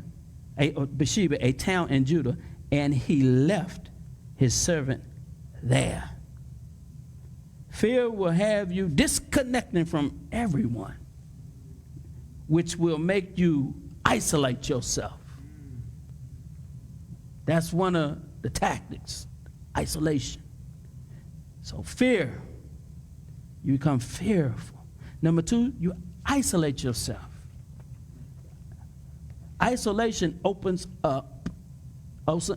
town in Judah, and he left his servant there. Fear will have you disconnecting from everyone, which will make you isolate yourself. That's one of the tactics, isolation. So fear, you become fearful. Number 2, you isolate yourself. Isolation opens us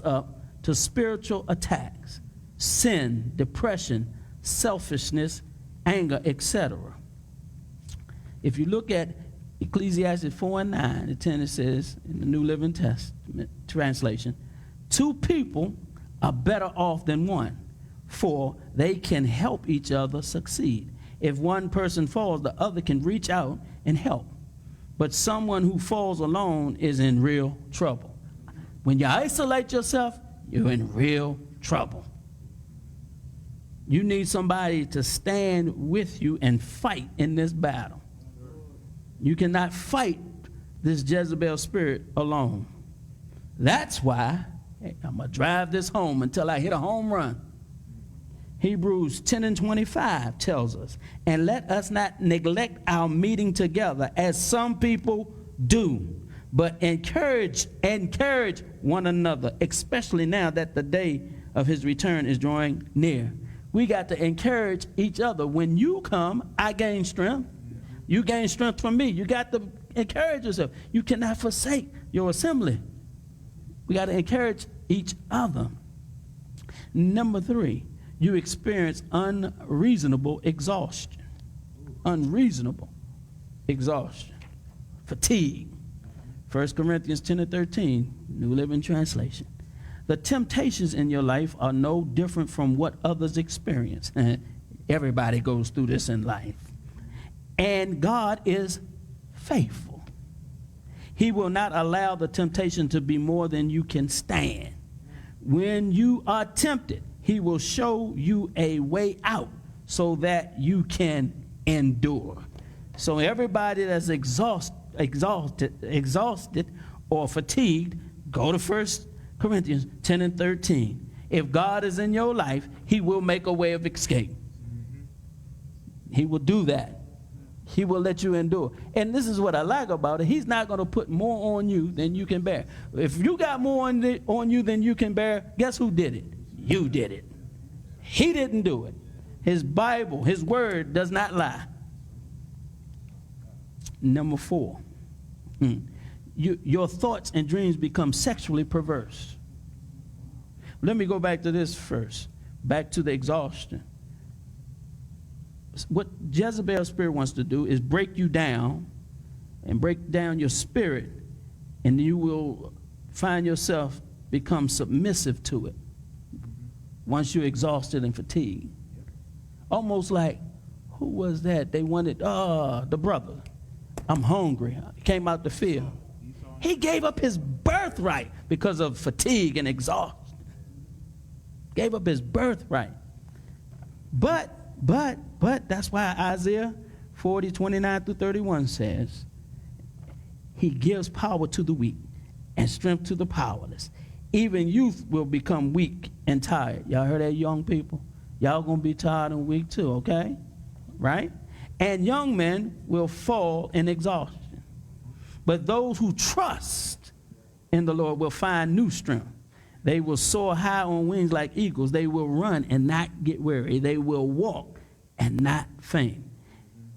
up to spiritual attacks, sin, depression, selfishness, anger, etc. If you look at Ecclesiastes 4 and 9 and 10, it says in the New Living Testament translation, 2 people are better off than one, for they can help each other succeed. If one person falls, the other can reach out and help. But someone who falls alone is in real trouble. When you isolate yourself, you're in real trouble. You need somebody to stand with you and fight in this battle. You cannot fight this Jezebel spirit alone. That's why I'm going to drive this home until I hit a home run. Hebrews 10 and 25 tells us, and let us not neglect our meeting together as some people do, but encourage one another, especially now that the day of his return is drawing near. We got to encourage each other. When you come, I gain strength. You gain strength from me. You got to encourage yourself. You cannot forsake your assembly. We got to encourage each other. Number 3, you experience unreasonable exhaustion. Unreasonable exhaustion. Fatigue. 1 Corinthians 10 and 13, New Living Translation. The temptations in your life are no different from what others experience. Everybody goes through this in life. And God is faithful. He will not allow the temptation to be more than you can stand. When you are tempted, he will show you a way out so that you can endure. So everybody that's exhausted or fatigued, go to 1 Corinthians 10 and 13. If God is in your life, he will make a way of escape. He will do that. He will let you endure. And this is what I like about it. He's not going to put more on you than you can bear. If you got more on you than you can bear, guess who did it? You did it. He didn't do it. His Bible, his word does not lie. Number 4, your thoughts and dreams become sexually perverse. Let me go back to this first. Back to the exhaustion. What Jezebel spirit wants to do is break you down and break down your spirit, and you will find yourself become submissive to it once you're exhausted and fatigued. Almost like, who was that? They wanted, the brother. I'm hungry. I came out the field. He gave up his birthright because of fatigue and exhaustion. Gave up his birthright. But that's why Isaiah 40, 29 through 31 says, he gives power to the weak and strength to the powerless. Even youth will become weak and tired. Y'all heard that, young people? Y'all going to be tired and weak too, okay? Right? And young men will fall in exhaustion. But those who trust in the Lord will find new strength. They will soar high on wings like eagles. They will run and not get weary. They will walk and not faint.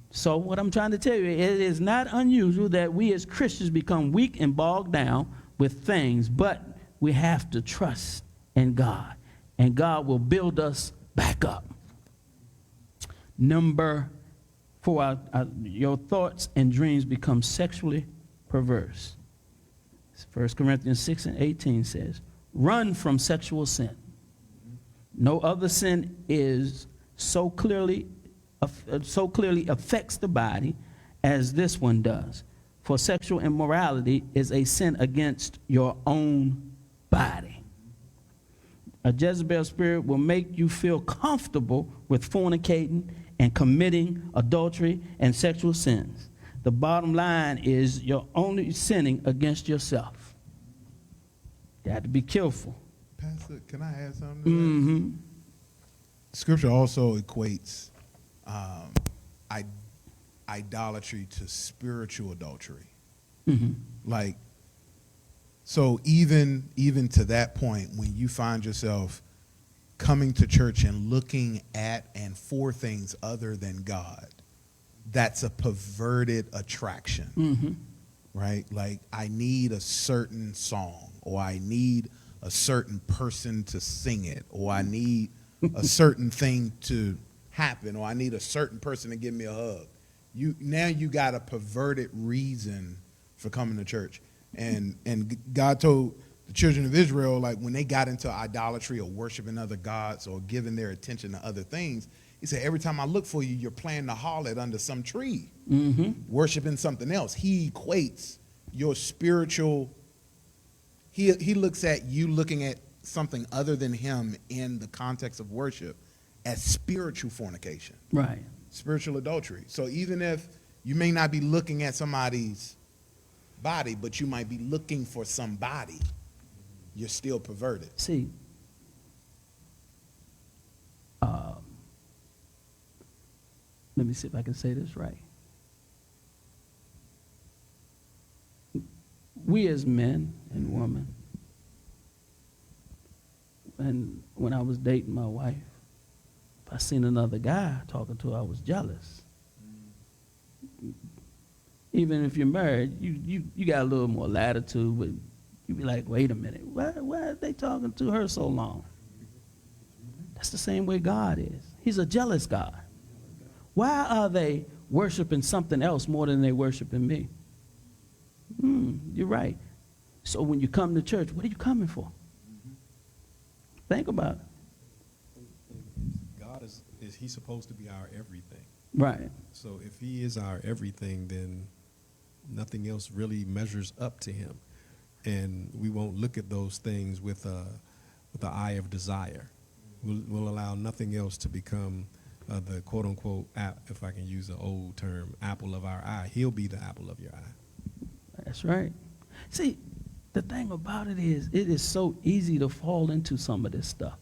So what I'm trying to tell you, it is not unusual that we as Christians become weak and bogged down with things, but we have to trust in God, and God will build us back up. Number 4, your thoughts and dreams become sexually perverse. 1 Corinthians 6:18 says, run from sexual sin. No other sin is so clearly affects the body as this one does. For sexual immorality is a sin against your own body. A Jezebel spirit will make you feel comfortable with fornicating and committing adultery and sexual sins. The bottom line is you're only sinning against yourself. You have to be careful. Pastor, can I add something to that? Scripture also equates idolatry to spiritual adultery. Like, so even to that point, when you find yourself coming to church and looking at and for things other than God, that's a perverted attraction, right? Like, I need a certain song, or I need a certain person to sing it, or I need a certain thing to happen, or I need a certain person to give me a hug. Now you got a perverted reason for coming to church. And God told the children of Israel, like, when they got into idolatry or worshiping other gods or giving their attention to other things, he said, every time I look for you, you're playing the harlot under some tree, worshiping something else. He equates your spiritual, he looks at you looking at something other than him in the context of worship as spiritual fornication. Right. Spiritual adultery. So even if you may not be looking at somebody's body, but you might be looking for somebody, you're still perverted. See, let me see if I can say this right. We as men and women, and when I was dating my wife, if I seen another guy talking to her, I was jealous. Even if you're married, you got a little more latitude, but you be like, wait a minute, why are they talking to her so long? That's the same way God is. He's a jealous God. Why are they worshiping something else more than they worshiping me? You're right. So when you come to church, what are you coming for? Think about it. God is he's supposed to be our everything. Right. So if he is our everything, then nothing else really measures up to him. And we won't look at those things with the eye of desire. We'll allow nothing else to become the quote-unquote, if I can use the old term, apple of our eye. He'll be the apple of your eye. That's right. See, the thing about it is so easy to fall into some of this stuff.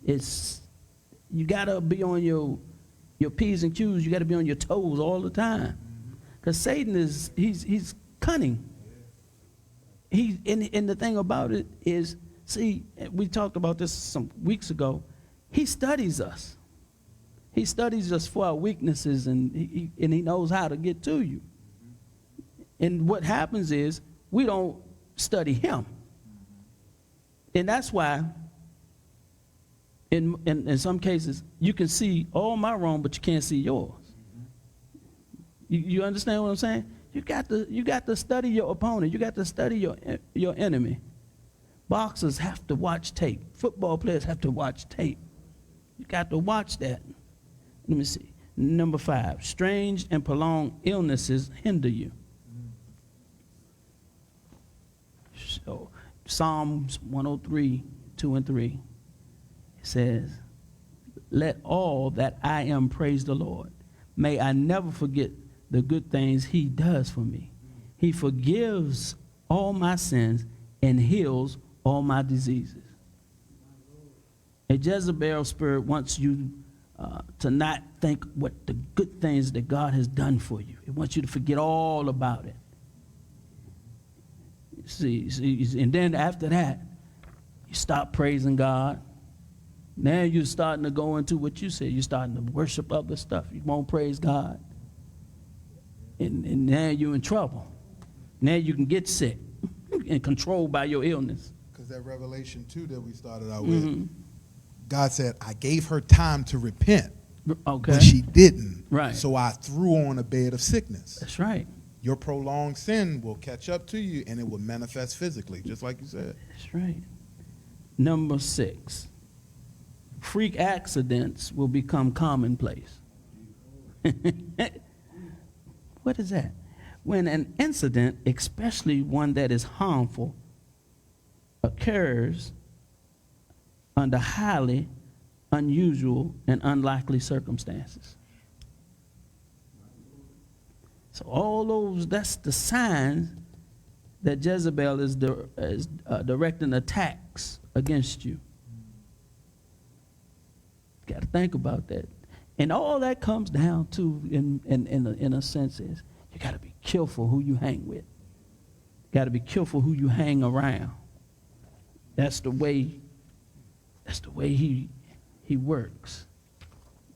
You got to be on your P's and Q's. You got to be on your toes all the time. Because Satan he's cunning. And the thing about it is, see, we talked about this some weeks ago. He studies us. He studies us for our weaknesses, and he knows how to get to you. And what happens is we don't study him. And that's why in some cases you can see all my wrong, but you can't see yours. You understand what I'm saying? You got to study your opponent. You got to study your enemy. Boxers have to watch tape. Football players have to watch tape. You got to watch that. Let me see. Number 5, strange and prolonged illnesses hinder you. So Psalms 103, 2 and 3, it says, let all that I am praise the Lord. May I never forget the good things he does for me. He forgives all my sins and heals all my diseases. A Jezebel spirit wants you to not think what the good things that God has done for you. It wants you to forget all about it. See, and then after that, you stop praising God. Now you're starting to go into what you said. You're starting to worship other stuff. You won't praise God. And now you're in trouble. Now you can get sick and controlled by your illness. Because that Revelation 2 that we started out with, God said, I gave her time to repent, Okay. but she didn't. Right. So I threw on a bed of sickness. That's right. Your prolonged sin will catch up to you, and it will manifest physically, just like you said. That's right. Number 6, freak accidents will become commonplace. What is that? When an incident, especially one that is harmful, occurs under highly unusual and unlikely circumstances. So all those, that's the signs that Jezebel is directing attacks against you. Got to think about that. And all that comes down to, in a sense, is you got to be careful who you hang with. Got to be careful who you hang around. That's the way he works.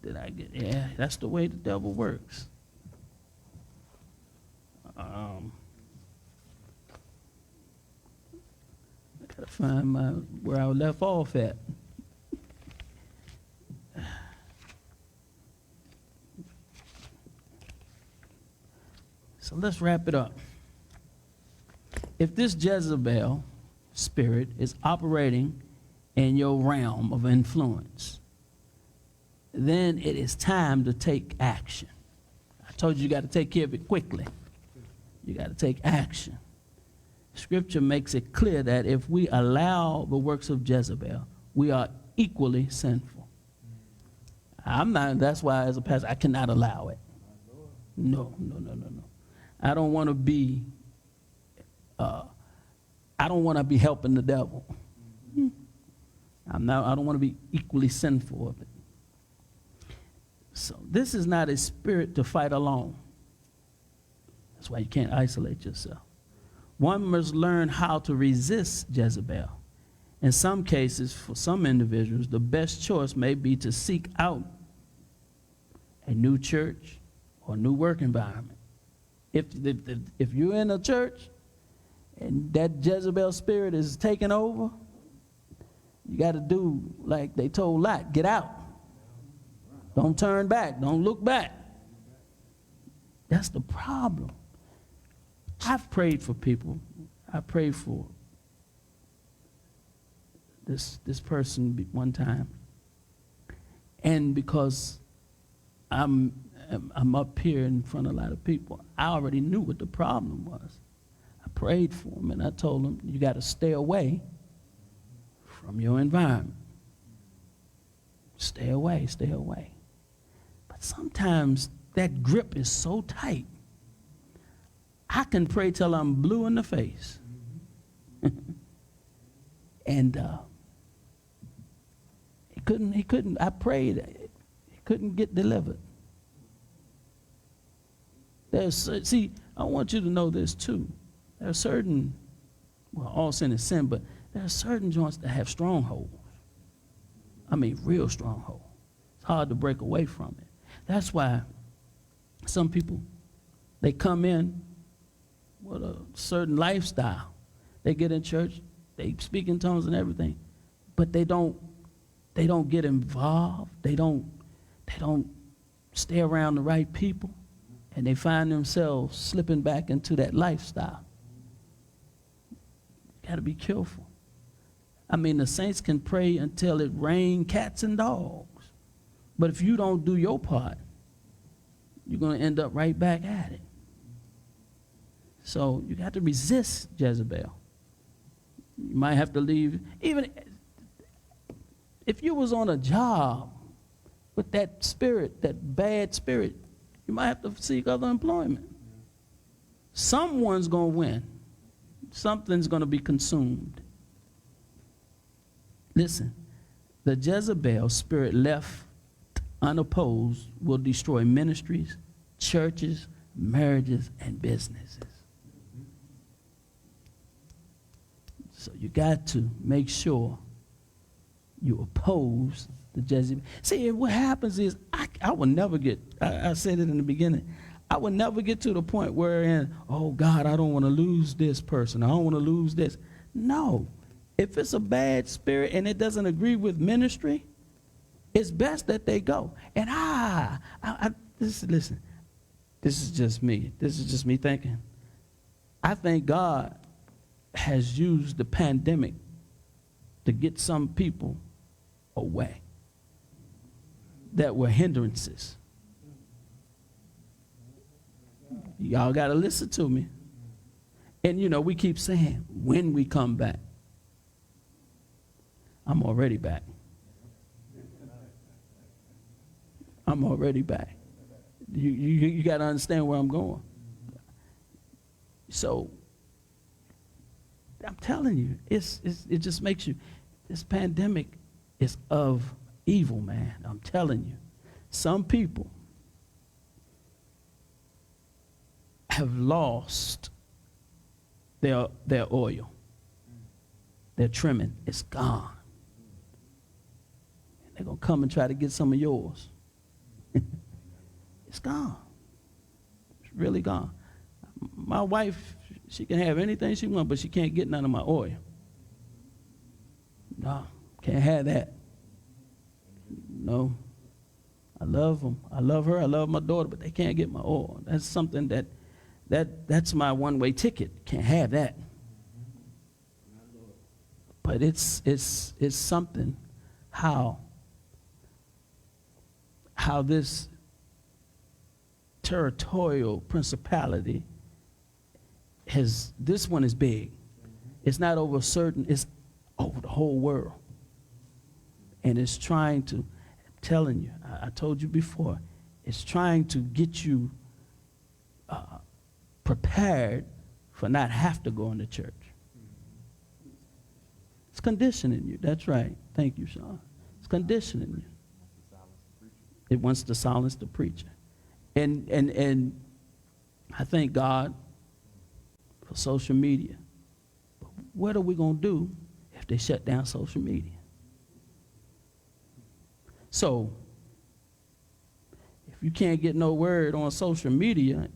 Did I get? Yeah, that's the way the devil works. I gotta find where I left off at. So let's wrap it up. If this Jezebel spirit is operating in your realm of influence, then it is time to take action. I told you got to take care of it quickly. You got to take action. Scripture makes it clear that if we allow the works of Jezebel, we are equally sinful. That's why as a pastor, I cannot allow it. No. I don't want to be helping the devil. I don't want to be equally sinful of it. So this is not a spirit to fight alone. That's why you can't isolate yourself. One must learn how to resist Jezebel. In some cases, for some individuals, the best choice may be to seek out a new church or new work environment. If you're in a church and that Jezebel spirit is taking over, you got to do like they told Lot, get out. Don't turn back. Don't look back. That's the problem. I've prayed for people. I prayed for this person one time. And because I'm up here in front of a lot of people, I already knew what the problem was. I prayed for him and I told him, you got to stay away from your environment. Stay away. But sometimes that grip is so tight, I can pray till I'm blue in the face. And he couldn't, I prayed, he couldn't get delivered. See, I want you to know this too. There are certain, all sin is sin, but there are certain joints that have strongholds. I mean, real strongholds. It's hard to break away from it. That's why some people, they come in with a certain lifestyle. They get in church, they speak in tongues and everything, but they don't get involved. They don't stay around the right people, and they find themselves slipping back into that lifestyle. Got to be careful. I mean, the saints can pray until it rain cats and dogs, but if you don't do your part, you're going to end up right back at it. So you got to resist Jezebel. You might have to leave. Even if you was on a job with that spirit, that bad spirit, you might have to seek other employment. Someone's going to win. Something's going to be consumed. Listen, The Jezebel spirit left unopposed will destroy ministries, churches, marriages, and businesses. So you got to make sure you oppose the Jezebel. See, what happens is I will never get, I said it in the beginning, I will never get to the point where, oh God, I don't want to lose this person. I don't want to lose this. No. If it's a bad spirit and it doesn't agree with ministry, it's best that they go. And listen, this is just me. This is just me thinking. I think God has used the pandemic to get some people away that were hindrances. Y'all got to listen to me. And, we keep saying, when we come back. I'm already back. I'm already back. You got to understand where I'm going. So, I'm telling you, it just makes you, this pandemic is of evil, man. I'm telling you. Some people have lost their oil. Their trimming is gone. And they're going to come and try to get some of yours. It's gone. It's really gone. My wife, she can have anything she wants, but she can't get none of my oil. No, can't have that. No. I love them. I love her. I love my daughter, but they can't get my oil. That's something that's my one-way ticket. Can't have that. But it's something how this territorial principality this one is big. It's not over it's over the whole world. And it's trying to, I'm telling you, I told you before, it's trying to get you prepared for not have to go into church. It's conditioning you. That's right. Thank you, Sean. It's conditioning you. It wants to silence the preacher. And I thank God for social media. But what are we going to do if they shut down social media? So, if you can't get no word on social media,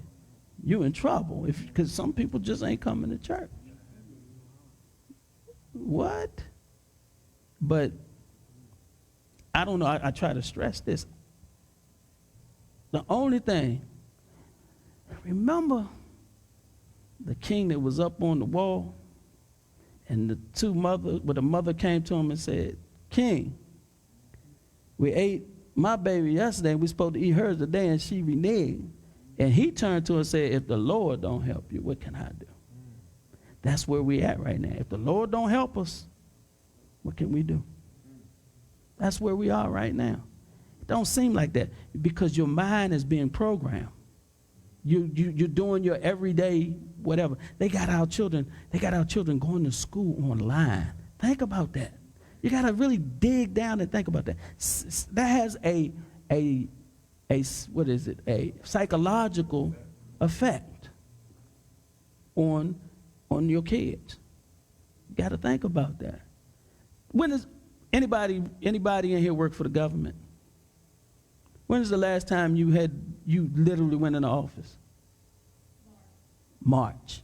you're in trouble because some people just ain't coming to church. What? But I don't know. I try to stress this. The only thing, remember the king that was up on the wall and the mother came to him and said, King, we ate my baby yesterday and we're supposed to eat hers today, and she reneged. And he turned to her and said, if the Lord don't help you, what can I do? That's where we at right now. If the Lord don't help us, what can we do? That's where we are right now. It don't seem like that because your mind is being programmed. You're doing your everyday whatever. They got our children going to school online. Think about that. You got to really dig down and think about that. That has a psychological effect on your kids. You got to think about that. When is anybody in here work for the government? When is the last time you literally went in the office? March.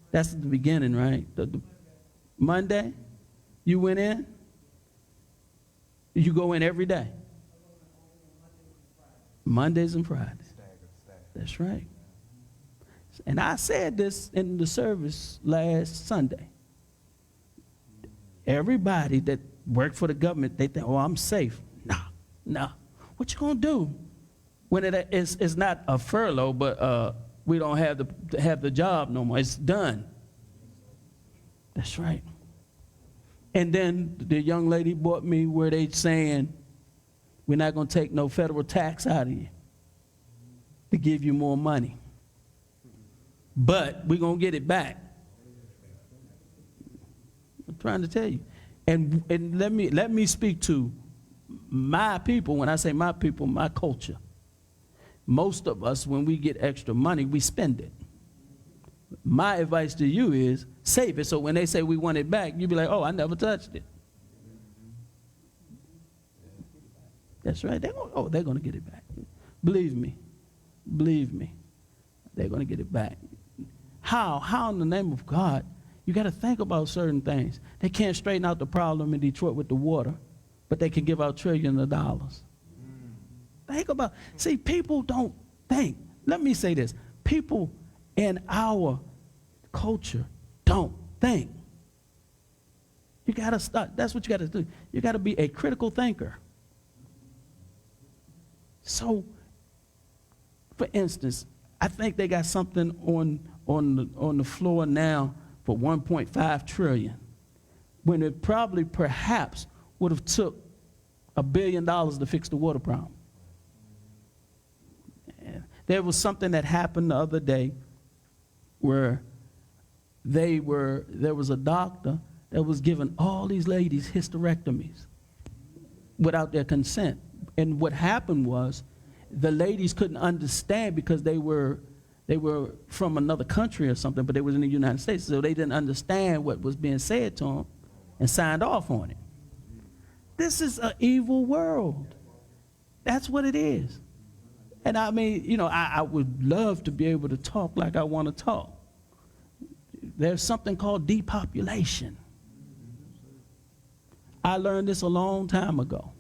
That's the beginning, right? The Monday, you went in. You go in every day. Mondays and Fridays. That's right. And I said this in the service last Sunday. Everybody that worked for the government, they think, oh, I'm safe. No. What you gonna do when it's not a furlough, but we don't have the job no more? It's done. That's right. And then the young lady brought me where they saying, we're not going to take no federal tax out of you to give you more money. But we're going to get it back. I'm trying to tell you. And let me speak to my people, when I say my people, my culture, most of us, when we get extra money, we spend it. My advice to you is save it, so when they say we want it back, you be like, oh, I never touched it. That's right. They're going to get it back. Believe me. They're going to get it back. How in the name of God? You got to think about certain things. They can't straighten out the problem in Detroit with the water, but they can give out trillions of dollars. Think about, see, people don't think. Let me say this. People in our culture don't think. You got to start. That's what you got to do. You got to be a critical thinker. So, for instance, I think they got something on the floor now for 1.5 trillion, when it probably perhaps would have took $1 billion to fix the water problem. And there was something that happened the other day where there was a doctor that was giving all these ladies hysterectomies without their consent. And what happened was the ladies couldn't understand because they were from another country or something, but they was in the United States, so they didn't understand what was being said to them and signed off on it. This is an evil world. That's what it is. And I mean, you know, I would love to be able to talk like I want to talk. There's something called depopulation. I learned this a long time ago.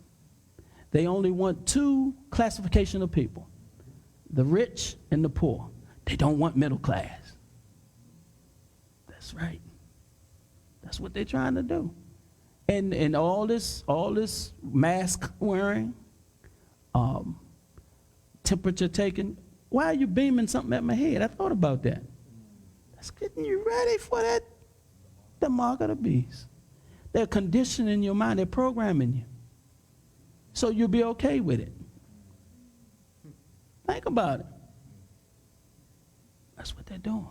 They only want 2 classifications of people, the rich and the poor. They don't want middle class. That's right. That's what they're trying to do. And all this mask wearing, temperature taking. Why are you beaming something at my head? I thought about that. That's getting you ready for that, the mark of the beast. They're conditioning your mind. They're programming you. So you'll be okay with it. Think about it. That's what they're doing.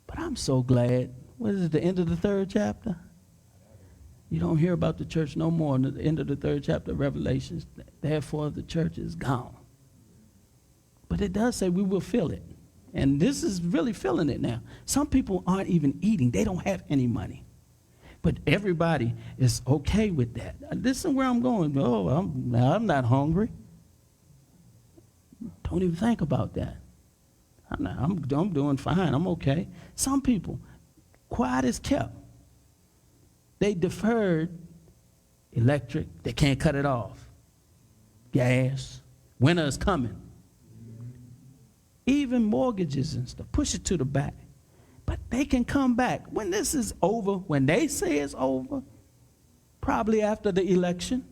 But I'm so glad. What is it, the end of the 3rd chapter? You don't hear about the church no more in the end of the 3rd chapter of Revelations. Therefore, the church is gone. But it does say we will feel it. And this is really feeling it now. Some people aren't even eating. They don't have any money. But everybody is okay with that. Listen where I'm going. Oh, I'm not hungry. Don't even think about that. I'm doing fine. I'm okay. Some people, quiet as kept. They deferred electric. They can't cut it off. Gas. Winter is coming. Even mortgages and stuff. Push it to the back. But they can come back. When this is over, when they say it's over, probably after the election,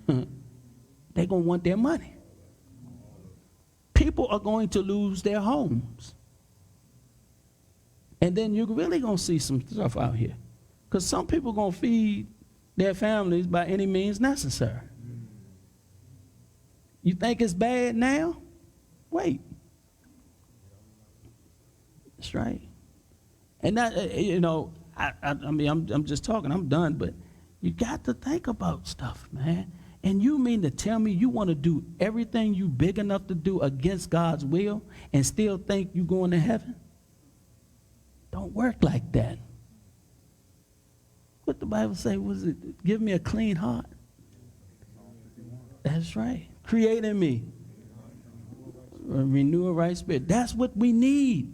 they're going to want their money. People are going to lose their homes. And then you're really going to see some stuff out here. Because some people are going to feed their families by any means necessary. You think it's bad now? Wait. That's right. And that, you know, I mean, I'm just talking. I'm done. But you got to think about stuff, man. And you mean to tell me you want to do everything you big enough to do against God's will and still think you're going to heaven? Don't work like that. What the Bible say? Was it, give me a clean heart? That's right. Create in me. Renew a right spirit. That's what we need.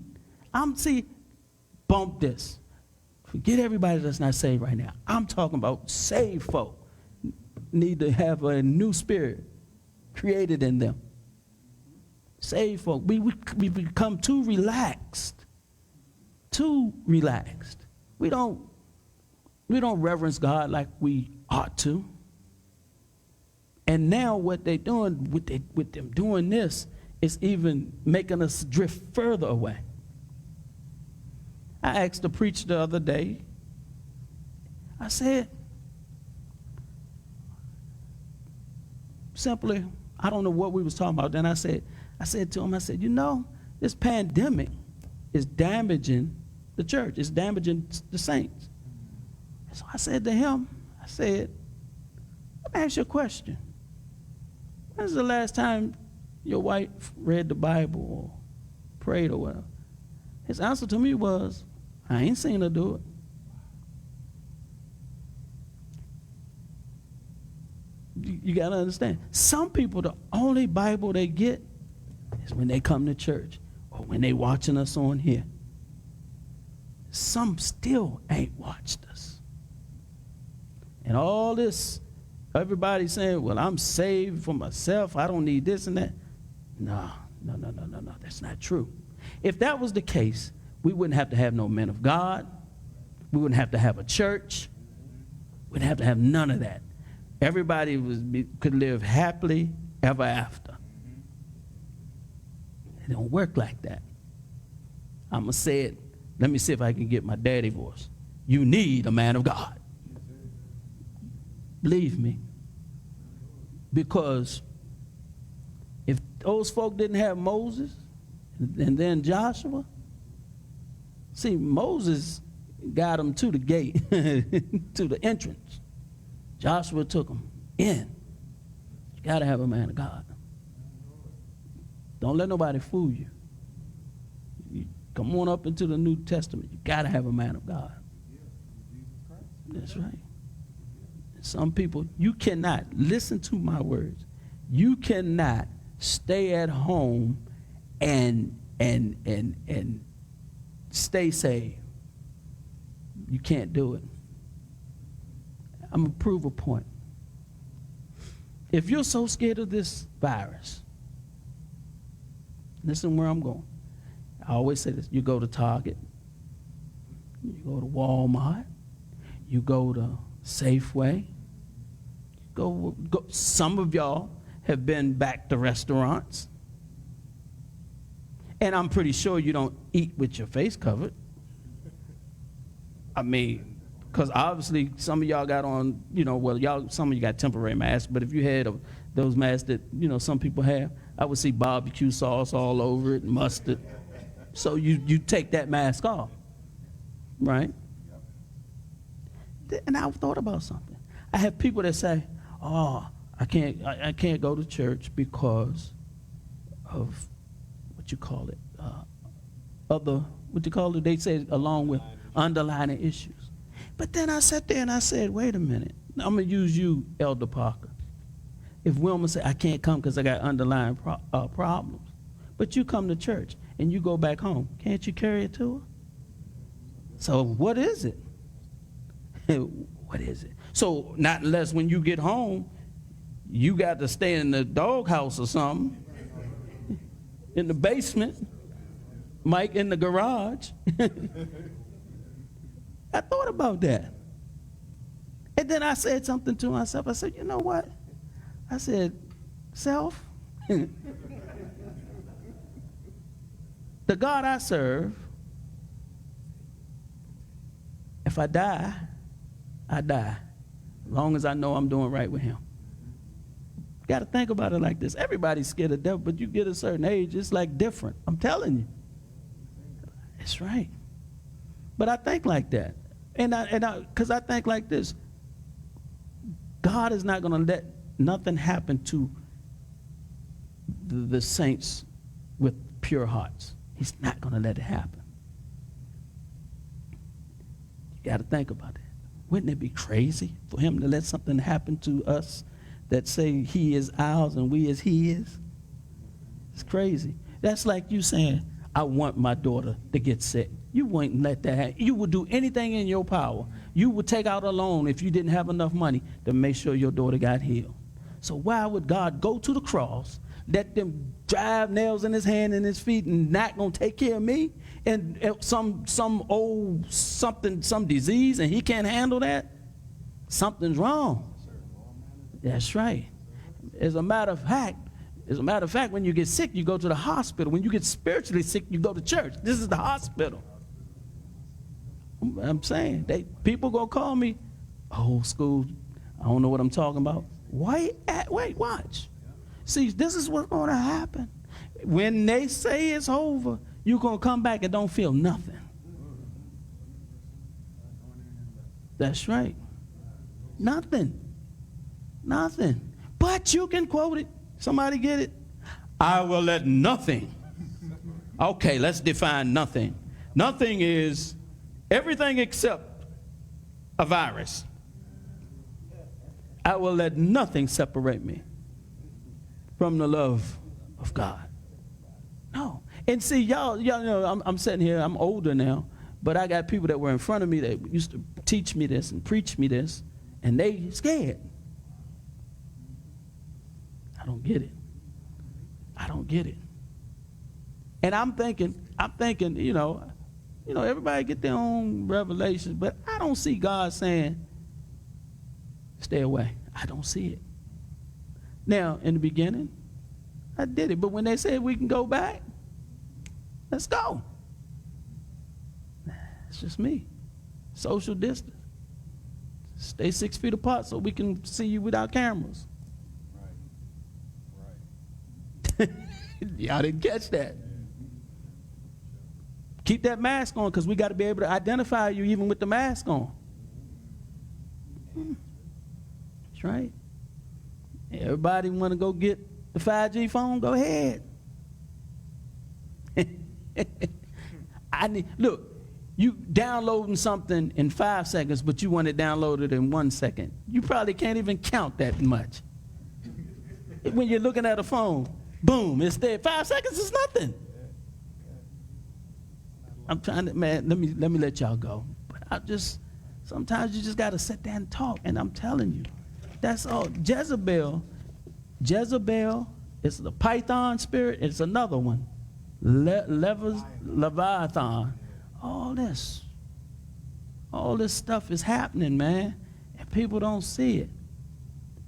Bump this. Forget everybody that's not saved right now. I'm talking about saved folk. Need to have a new spirit created in them. Saved folk. We become too relaxed. Too relaxed. We don't reverence God like we ought to. And now what they're doing with them doing this is even making us drift further away. I asked the preacher the other day, I said, simply, I don't know what we was talking about. Then I said to him, you know, this pandemic is damaging the church. It's damaging the saints. So I said to him, let me ask you a question. When's the last time your wife read the Bible or prayed or whatever? His answer to me was, I ain't seen her do it. You got to understand. Some people, the only Bible they get is when they come to church or when they watching us on here. Some still ain't watched us. And all this, everybody saying, well, I'm saved for myself. I don't need this and that. No. That's not true. If that was the case, we wouldn't have to have no men of God. We wouldn't have to have a church. We'd have to have none of that. Everybody could live happily ever after. It don't work like that. I'm going to say it. Let me see if I can get my daddy voice. You need a man of God. Believe me. Because if those folk didn't have Moses and then Joshua, see, Moses got them to the gate, to the entrance. Joshua took them in. You got to have a man of God. Don't let nobody fool you. You come on up into the New Testament. You got to have a man of God. That's right. Some people, you cannot, listen to my words, you cannot stay at home and stay saved. You can't do it. I'm going to prove a point. If you're so scared of this virus, listen where I'm going. I always say this. You go to Target. You go to Walmart. You go to Safeway. Go. Some of y'all have been back to restaurants. And I'm pretty sure you don't eat with your face covered. I mean, because obviously some of y'all got on, some of you got temporary masks, but if you had those masks that, some people have, I would see barbecue sauce all over it, mustard. So you take that mask off, right? And I thought about something. I have people that say, oh, I can't go to church because of, they say along with underlying issues. But then I sat there and I said, wait a minute. I'm going to use you, Elder Parker. If Wilma said, I can't come because I got underlying problems, but you come to church and you go back home, can't you carry it to her? So what is it? What is it? So not unless when you get home, you got to stay in the doghouse or something, in the basement, Mike in the garage. I thought about that. And then I said something to myself. I said, you know what? I said, self, the God I serve, if I die, I die. As long as I know I'm doing right with him. Got to think about it like this. Everybody's scared of death, but you get a certain age, it's like different. I'm telling you. It's right. But I think like that. Because I think like this. God is not going to let nothing happen to the saints with pure hearts. He's not going to let it happen. You got to think about it. Wouldn't it be crazy for him to let something happen to us that say he is ours and we as he is? It's crazy. That's like you saying, I want my daughter to get sick. You wouldn't let that happen. You would do anything in your power. You would take out a loan if you didn't have enough money to make sure your daughter got healed. So why would God go to the cross, let them drive nails in his hand and his feet and not going to take care of me? And some disease and he can't handle that? Something's wrong. That's right. As a matter of fact, when you get sick, you go to the hospital. When you get spiritually sick, you go to church. This is the hospital. I'm saying, people gonna call me old school. I don't know what I'm talking about. Wait, watch. See, this is what's gonna happen. When they say it's over, you're gonna come back and don't feel nothing. That's right. Nothing. But you can quote it. Somebody get it? I will let nothing. Okay, let's define nothing. Nothing is everything except a virus. I will let nothing separate me from the love of God. No. And see, y'all know, I'm sitting here, I'm older now, but I got people that were in front of me that used to teach me this and preach me this, and they scared. I don't get it. I don't get it. And I'm thinking, you know, everybody get their own revelations, but I don't see God saying, stay away. I don't see it. Now, in the beginning, I did it. But when they said we can go back, let's go. It's just me. Social distance. Stay 6 feet apart so we can see you without cameras. Right. Y'all didn't catch that. Keep that mask on because we got to be able to identify you even with the mask on. That's right. Everybody want to go get the 5G phone? Go ahead. Look, you downloading something in 5 seconds, but you want it downloaded in 1 second. You probably can't even count that much. When you're looking at a phone, boom, it's there. 5 seconds is nothing. I'm trying to, man, let me let y'all go. But sometimes you just got to sit there and talk. And I'm telling you, that's all. Jezebel is the Python spirit. It's another one. Leviathan. All this stuff is happening, man. And people don't see it.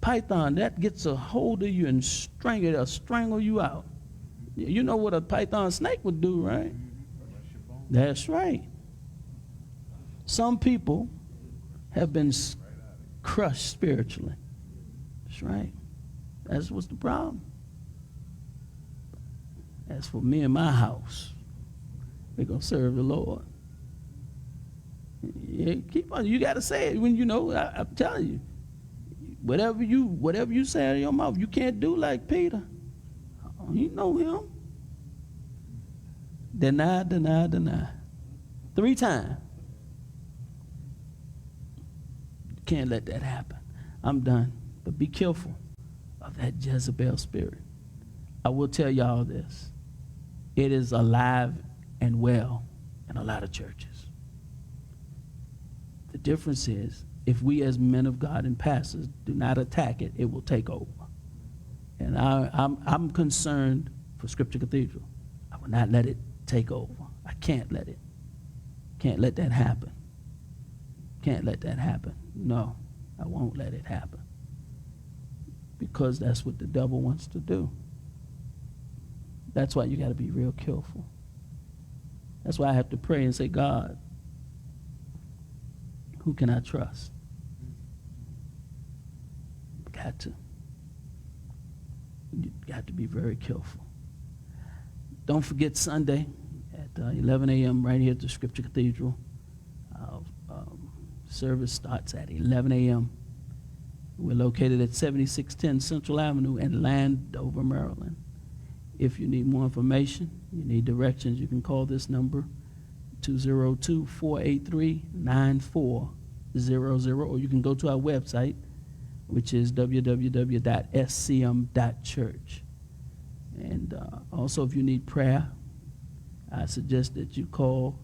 Python, that gets a hold of you and strangle you out. You know what a python snake would do, right? That's right. Some people have been crushed spiritually. That's right. That's what's the problem. As for me and my house, we're going to serve the Lord. Yeah, keep on. You got to say it when you know. I'm telling you. Whatever you say out of your mouth, you can't do like Peter. You know him. Deny. 3 times. You can't let that happen. I'm done. But be careful of that Jezebel spirit. I will tell y'all this. It is alive and well in a lot of churches. The difference is, if we as men of God and pastors do not attack it, it will take over. And I'm concerned for Scripture Cathedral. I will not let it take over. I can't let it. Can't let that happen. Can't let that happen. No, I won't let it happen. Because that's what the devil wants to do. That's why you got to be real careful. That's why I have to pray and say, God, who can I trust? Got to. You got to be very careful. Don't forget Sunday at 11 a.m. right here at the Scripture Cathedral. Service starts at 11 a.m. We're located at 7610 Central Avenue in Landover, Maryland. If you need more information, you need directions, you can call this number, 202-483-9400, or you can go to our website, which is www.scm.church. And also, if you need prayer, I suggest that you call.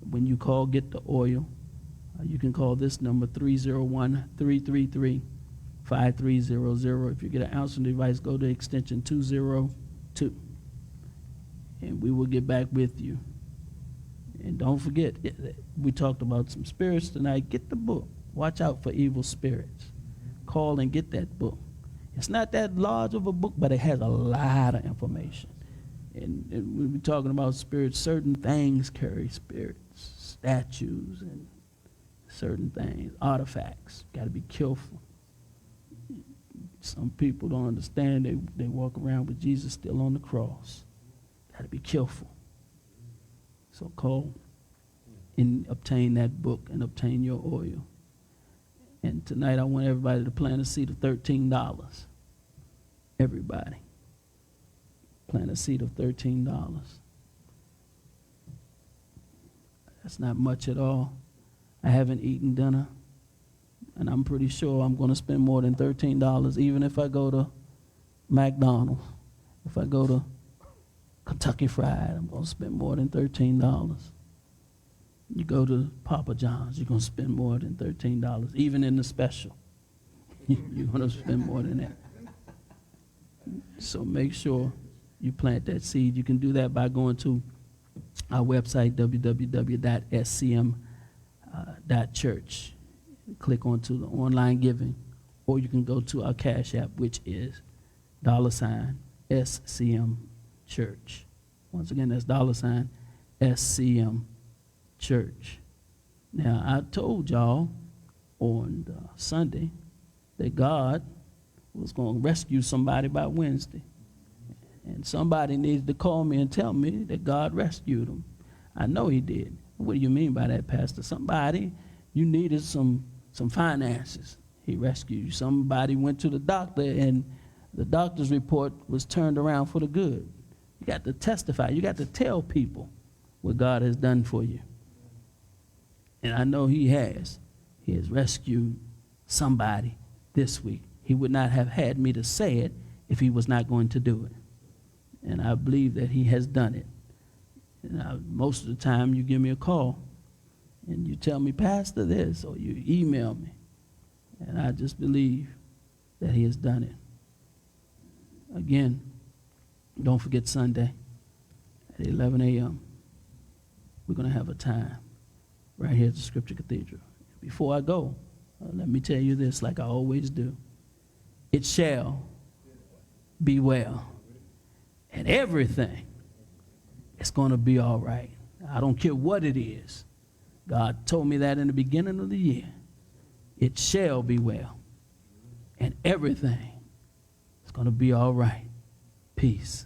When you call, get the oil. You can call this number, 301-333-5300. If you get an answering device, go to extension 202. And we will get back with you. And don't forget, we talked about some spirits tonight. Get the book. Watch out for evil spirits. Call and get that book. It's not that large of a book, but it has a lot of information. And we'll be talking about spirits. Certain things carry spirits, statues, and certain things, artifacts. Got to be careful. Some people don't understand. They walk around with Jesus still on the cross. Got to be careful. So call and obtain that book and obtain your oil. And tonight I want everybody to plant a seed of $13. Everybody. Plant a seed of $13. That's not much at all. I haven't eaten dinner, and I'm pretty sure I'm going to spend more than $13, even if I go to McDonald's. If I go to Kentucky Fried, I'm going to spend more than $13. You go to Papa John's, you're going to spend more than $13, even in the special. You're going to spend more than that. So make sure you plant that seed. You can do that by going to our website, www.scm.church. Click onto the online giving, or you can go to our Cash App, which is $SCM Church. Once again, that's $SCM Church. Now, I told y'all on Sunday that God was going to rescue somebody by Wednesday. And somebody needed to call me and tell me that God rescued them. I know he did. What do you mean by that, Pastor? Somebody, you needed some finances. He rescued you. Somebody went to the doctor and the doctor's report was turned around for the good. You got to testify. You got to tell people what God has done for you. And I know he has. He has rescued somebody this week. He would not have had me to say it if he was not going to do it. And I believe that he has done it. And most of the time you give me a call and you tell me, Pastor, this, or you email me. And I just believe that he has done it. Again, don't forget Sunday at 11 a.m. We're going to have a time right here at the Scripture Cathedral. Before I go, let me tell you this like I always do. It shall be well. And everything is going to be all right. I don't care what it is. God told me that in the beginning of the year. It shall be well. And everything is going to be all right. Peace.